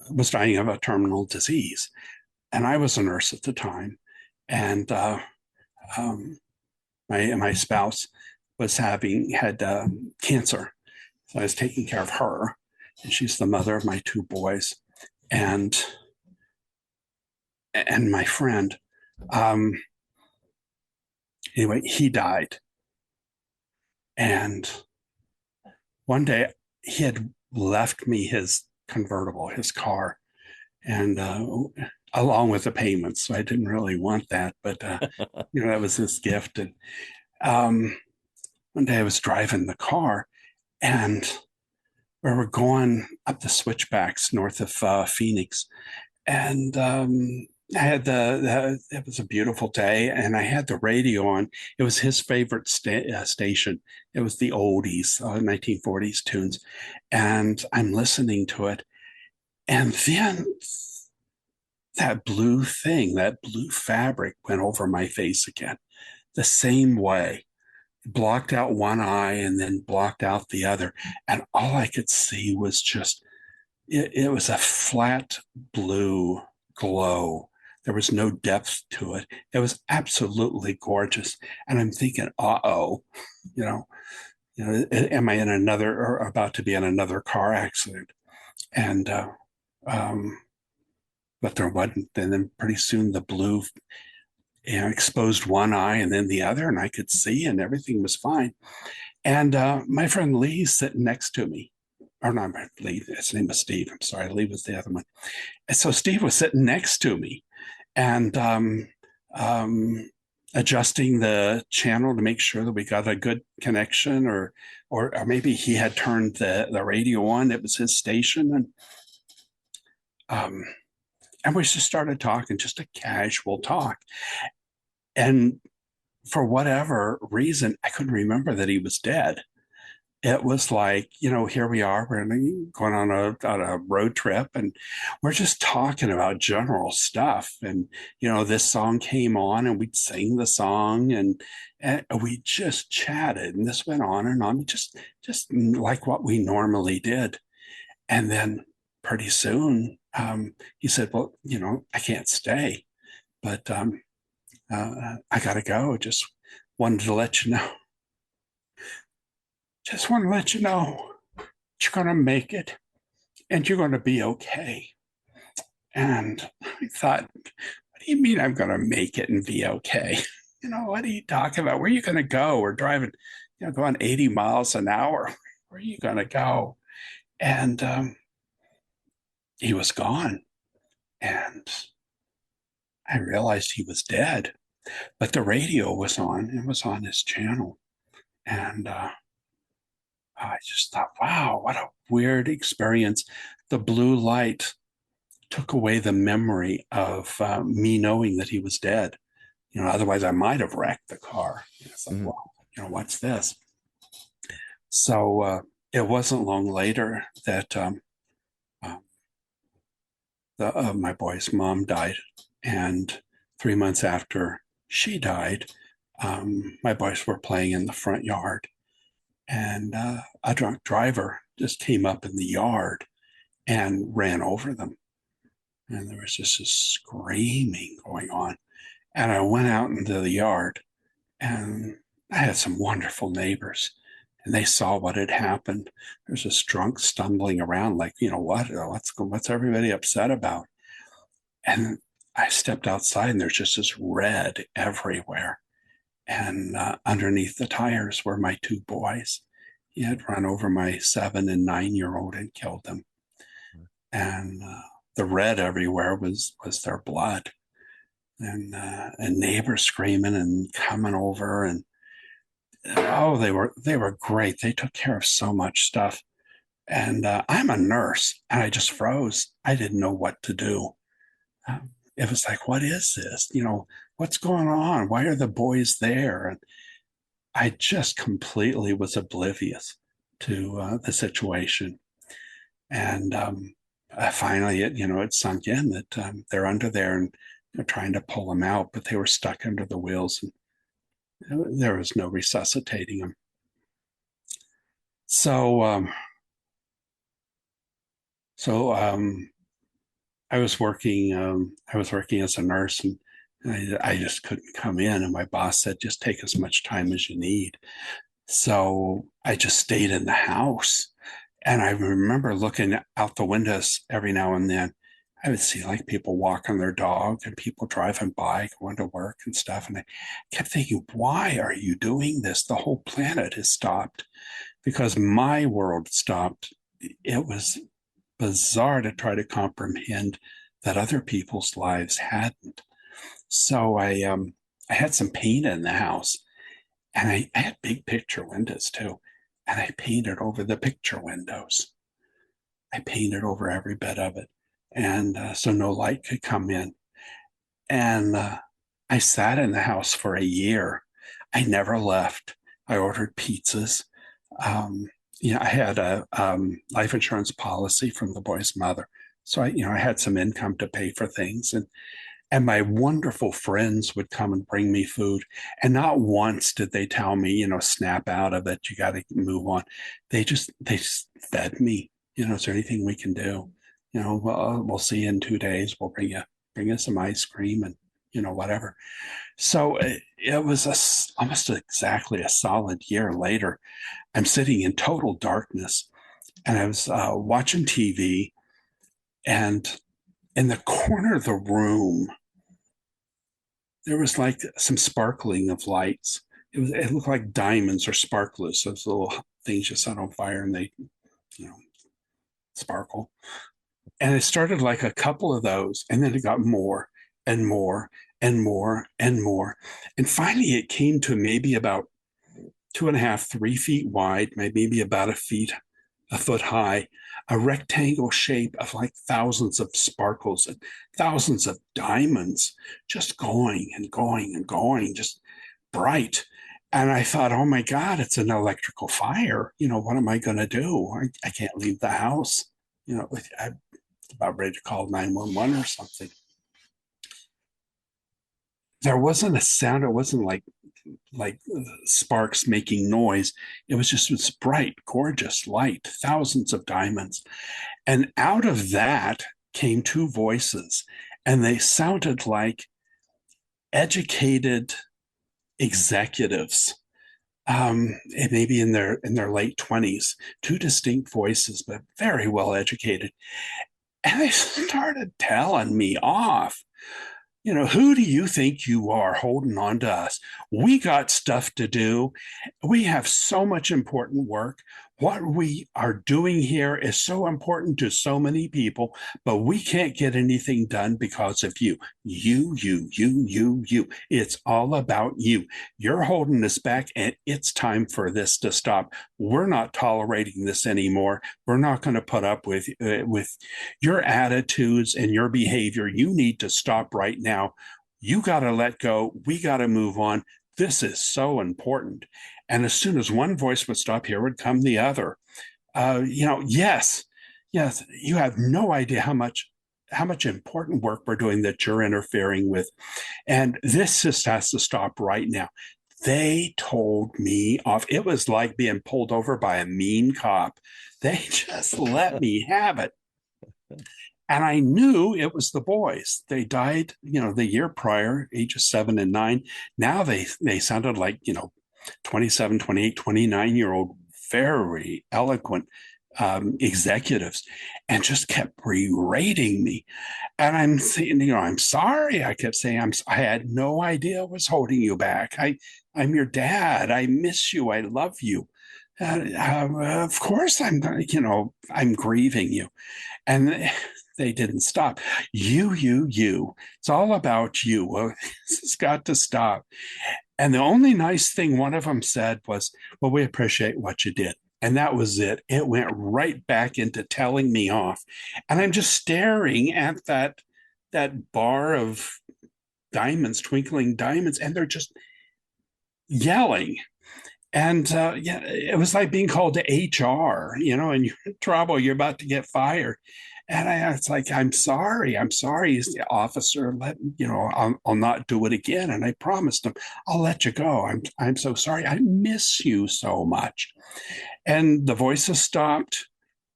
was dying of a terminal disease. And I was a nurse at the time. And my spouse had cancer. So I was taking care of her. And she's the mother of my two boys. And my friend, anyway, he died. And one day he had left me his convertible, his car, and along with the payments. So I didn't really want that, but that was his gift. And one day I was driving the car, and we were going up the switchbacks north of Phoenix, and I had it was a beautiful day, and I had the radio on. It was his favorite station. It was the oldies, 1940s tunes. And I'm listening to it. And then that blue fabric went over my face again, the same way. Blocked out one eye and then blocked out the other. And all I could see was just, it was a flat blue glow. There was no depth to it. It was absolutely gorgeous. And I'm thinking, am I in another or about to be in another car accident? And, but there wasn't. And then pretty soon the blue, exposed one eye and then the other, and I could see, and everything was fine. And my friend Lee sitting next to me. Or not Lee, his name was Steve. I'm sorry, Lee was the other one. And so Steve was sitting next to me and adjusting the channel to make sure that we got a good connection, or maybe he had turned the radio on. It was his station. And we just started talking, just a casual talk. And for whatever reason, I couldn't remember that he was dead. It was like, here we are, we're going on a road trip, and we're just talking about general stuff. And, this song came on, and we'd sing the song, and we just chatted, and this went on and on, just like what we normally did. And then pretty soon, he said, well, I can't stay, but I got to go. Just wanted to let you know. Just want to let you know you're going to make it and you're going to be okay. And I thought, what do you mean I'm going to make it and be okay? What are you talking about? Where are you going to go? We're driving, going 80 miles an hour. Where are you going to go? And he was gone. And I realized he was dead. But the radio was on. It was on his channel. And I just thought, wow, what a weird experience. The blue light took away the memory of me knowing that he was dead. Otherwise I might have wrecked the car. It's like, well, what's this? So it wasn't long later that my boy's mom died. And 3 months after she died, my boys were playing in the front yard. And a drunk driver just came up in the yard and ran over them. And there was just this screaming going on. And I went out into the yard, and I had some wonderful neighbors. and they saw what had happened. There's this drunk stumbling around like, what's everybody upset about? And I stepped outside, and there's just this red everywhere. And underneath the tires were my two boys. He had run over my 7 and 9-year-old and killed them. And the red everywhere was their blood. And neighbors screaming and coming over, and they were great. They took care of so much stuff. And I'm a nurse, and I just froze. I didn't know what to do. It was like, what is this? What's going on? Why are the boys there? And I just completely was oblivious to the situation. And finally, it sunk in that they're under there, and they're trying to pull them out, but they were stuck under the wheels, and there was no resuscitating them. So I was working as a nurse, and I just couldn't come in. And my boss said, just take as much time as you need. So I just stayed in the house. And I remember looking out the windows every now and then. I would see like people walking their dog and people driving by, going to work and stuff. And I kept thinking, why are you doing this? The whole planet has stopped, because my world stopped. It was bizarre to try to comprehend that other people's lives hadn't. So I had some paint in the house, and I had big picture windows too. And I painted over the picture windows. I painted over every bit of it. And so no light could come in. And I sat in the house for a year. I never left. I ordered pizzas. I had a life insurance policy from the boy's mother. So I had some income to pay for things. And my wonderful friends would come and bring me food. And not once did they tell me, snap out of it. You got to move on. They just fed me. Is there anything we can do? We'll see you in 2 days. We'll bring you some ice cream and, whatever. So it was almost exactly a solid year later. I'm sitting in total darkness, and I was watching TV, and in the corner of the room, there was like some sparkling of lights. It looked like diamonds or sparklers. Those little things you set on fire and they, sparkle. And it started like a couple of those, and then it got more and more and more and more. And finally it came to maybe about 2.5, 3 feet wide, maybe about a foot high, a rectangle shape of like thousands of sparkles and thousands of diamonds just going and going and going, just bright. And I thought, oh my God, it's an electrical fire. What am I going to do? I can't leave the house. I'm about ready to call 911 or something. There wasn't a sound. It wasn't like sparks making noise. It was just this bright, gorgeous light, thousands of diamonds. And out of that came 2 voices, and they sounded like educated executives, maybe in their late 20s, 2 distinct voices, but very well educated. And they started telling me off. Who do you think you are holding on to us? We got stuff to do. We have so much important work. What we are doing here is so important to so many people, but we can't get anything done because of you. You. It's all about you. You're holding us back, and it's time for this to stop. We're not tolerating this anymore. We're not going to put up with your attitudes and your behavior. You need to stop right now. You got to let go. We got to move on. This is so important. And as soon as one voice would stop, here would come the other. Yes, you have no idea how much important work we're doing that you're interfering with. And this just has to stop right now. They told me off. It was like being pulled over by a mean cop. They just let me have it. And I knew it was the boys. They died, the year prior, ages 7 and 9. Now they sounded like, 27, 28, 29-year-old very eloquent executives, and just kept berating me. And I'm saying, I'm sorry. I kept saying, I had no idea what was holding you back. I'm your dad. I miss you. I love you. Of course, I'm grieving you. And they didn't stop. You. It's all about you. Well, this has got to stop. And the only nice thing one of them said was, well, we appreciate what you did. And that was it. It went right back into telling me off. And I'm just staring at that bar of diamonds, twinkling diamonds, and they're just yelling. And it was like being called to HR, and you're in trouble, you're about to get fired. And it's like, I'm sorry, the officer. I'll not do it again. And I promised him, I'll let you go. I'm so sorry. I miss you so much. And the voices stopped.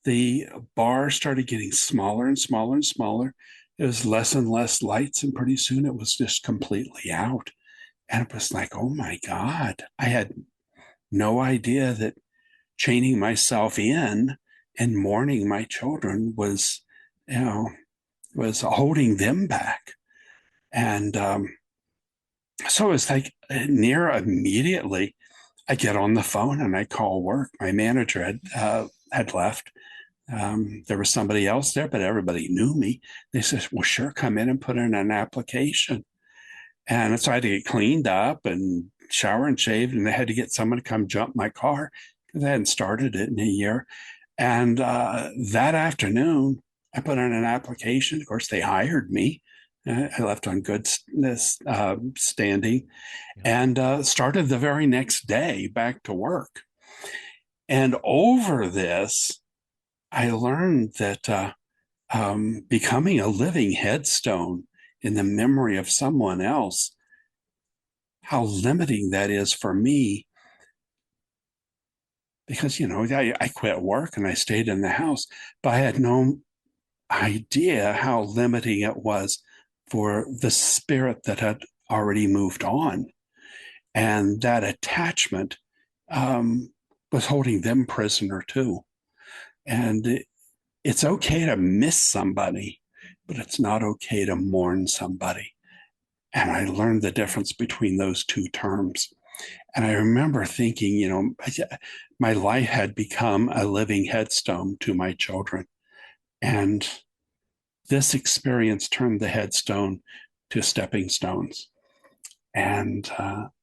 The bar started getting smaller and smaller and smaller. It was less and less lights, and pretty soon it was just completely out. And it was like, oh my God, I had no idea that chaining myself in and mourning my children was holding them back. And so it's like near immediately, I get on the phone and I call work. My manager had left. There was somebody else there, but everybody knew me. They said, well, sure, come in and put in an application. And so I had to get cleaned up and shower and shaved, and they had to get someone to come jump my car because I hadn't started it in a year. And that afternoon, I put in an application. Of course, they hired me. I left on good standing, and started the very next day back to work. And over this, I learned that becoming a living headstone in the memory of someone else, how limiting that is for me. Because, I quit work and I stayed in the house, but I had no idea how limiting it was for the spirit that had already moved on. And that attachment was holding them prisoner too. And it's okay to miss somebody, but it's not okay to mourn somebody. And I learned the difference between those two terms. And I remember thinking, my life had become a living headstone to my children. And this experience turned the headstone to stepping stones. And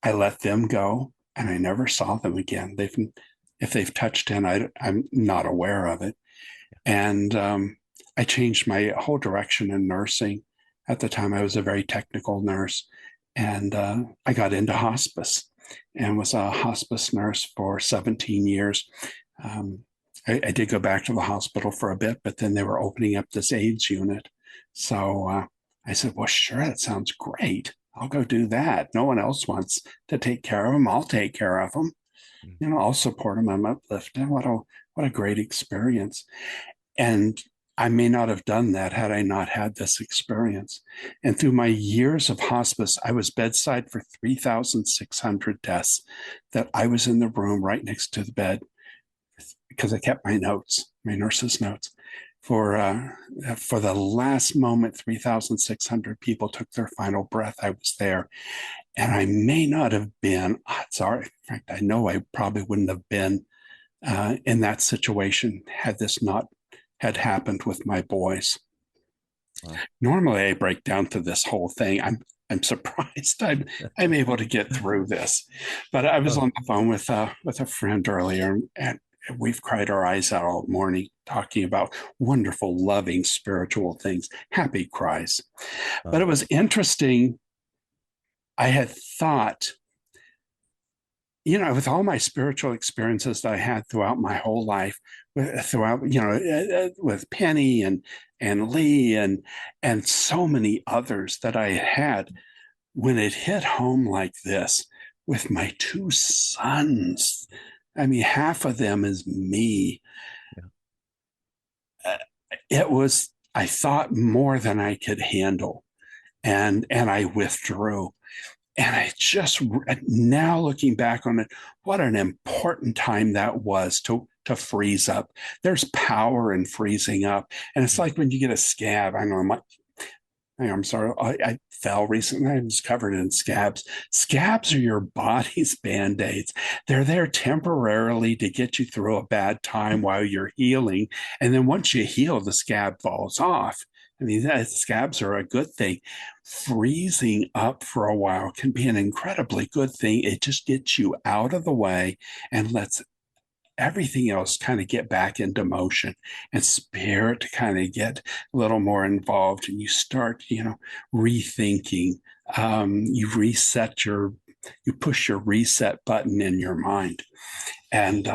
I let them go, and I never saw them again. If they've touched in, I'm not aware of it. And I changed my whole direction in nursing. At the time, I was a very technical nurse, and I got into hospice and was a hospice nurse for 17 years. I did go back to the hospital for a bit, but then they were opening up this AIDS unit. So I said, well, sure, that sounds great. I'll go do that. No one else wants to take care of them. I'll take care of them. I'll support them. I'm uplifted. What a great experience. And I may not have done that had I not had this experience. And through my years of hospice, I was bedside for 3,600 deaths that I was in the room right next to the bed because I kept my notes, my nurse's notes. For the last moment, 3,600 people took their final breath. I was there. And I may not have been, sorry, in fact, I know I probably wouldn't have been in that situation had this not had happened with my boys. Wow. Normally I break down to this whole thing. I'm surprised I'm able to get through this. But I was on the phone with a friend earlier, and we've cried our eyes out all morning talking about wonderful, loving, spiritual things, happy cries. But it was interesting. I had thought, with all my spiritual experiences that I had throughout my whole life, with Penny and Lee and so many others that I had, when it hit home like this with my two sons, I mean, half of them is me. Yeah. It was, I thought, more than I could handle. And I withdrew. And I just, now looking back on it, what an important time that was to freeze up. There's power in freezing up. And it's like when you get a scab. I know I'm sorry, I fell recently. I was covered in scabs. Scabs are your body's Band-Aids. They're there temporarily to get you through a bad time while you're healing. And then once you heal, the scab falls off. I mean, scabs are a good thing. Freezing up for a while can be an incredibly good thing. It just gets you out of the way and lets everything else kind of get back into motion, and spirit kind of get a little more involved, and you start, rethinking. You push your reset button in your mind. And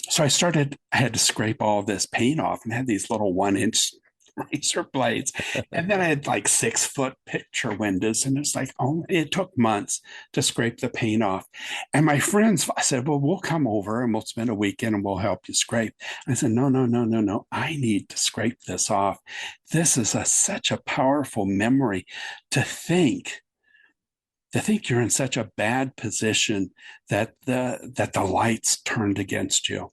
so I had to scrape all this paint off and had these little 1-inch razor blades. And then I had like 6-foot picture windows. And it's like, it took months to scrape the paint off. And my friends, I said, well, we'll come over and we'll spend a weekend and we'll help you scrape. And I said, no. I need to scrape this off. This is such a powerful memory to think you're in such a bad position that the light's turned against you,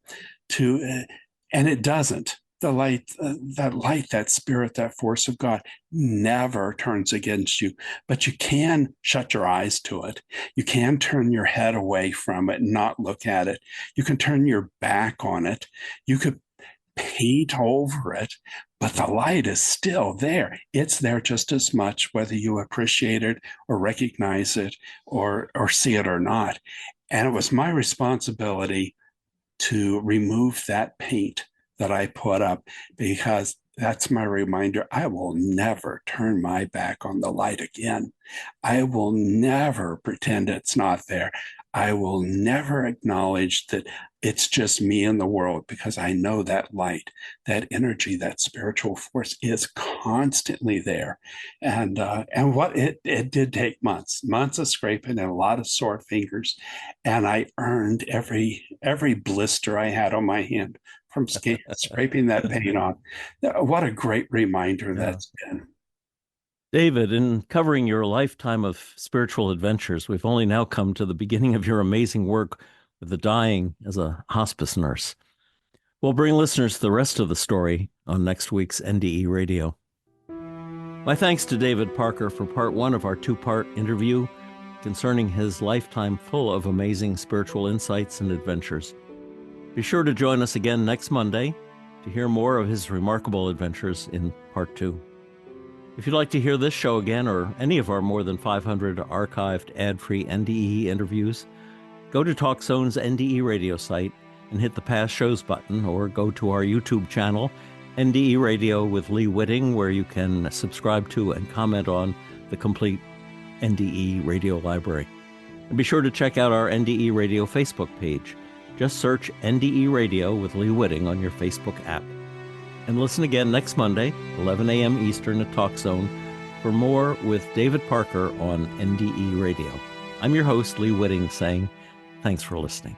and it doesn't. The light, that spirit, that force of God never turns against you, but you can shut your eyes to it. You can turn your head away from it and not look at it. You can turn your back on it. You could paint over it, but the light is still there. It's there just as much, whether you appreciate it or recognize it or see it or not. And it was my responsibility to remove that paint that I put up, because that's my reminder. I will never turn my back on the light again. I will never pretend it's not there. I will never acknowledge that it's just me in the world, because I know that light, that energy, that spiritual force is constantly there. And what it did take months of scraping and a lot of sore fingers. And I earned every blister I had on my hand from scraping that paint off. What a great reminder that's been. David, in covering your lifetime of spiritual adventures, we've only now come to the beginning of your amazing work with the dying as a hospice nurse. We'll bring listeners the rest of the story on next week's NDE Radio. My thanks to David Parker for part 1 of our 2-part interview concerning his lifetime full of amazing spiritual insights and adventures. Be sure to join us again next Monday to hear more of his remarkable adventures in part 2. If you'd like to hear this show again or any of our more than 500 archived ad-free NDE interviews, go to TalkZone's NDE Radio site and hit the Past Shows button, or go to our YouTube channel, NDE Radio with Lee Witting, where you can subscribe to and comment on the complete NDE Radio library. And be sure to check out our NDE Radio Facebook page. Just search NDE Radio with Lee Witting on your Facebook app. And listen again next Monday, 11 a.m. Eastern at TalkZone, for more with David Parker on NDE Radio. I'm your host, Lee Witting, saying thanks for listening.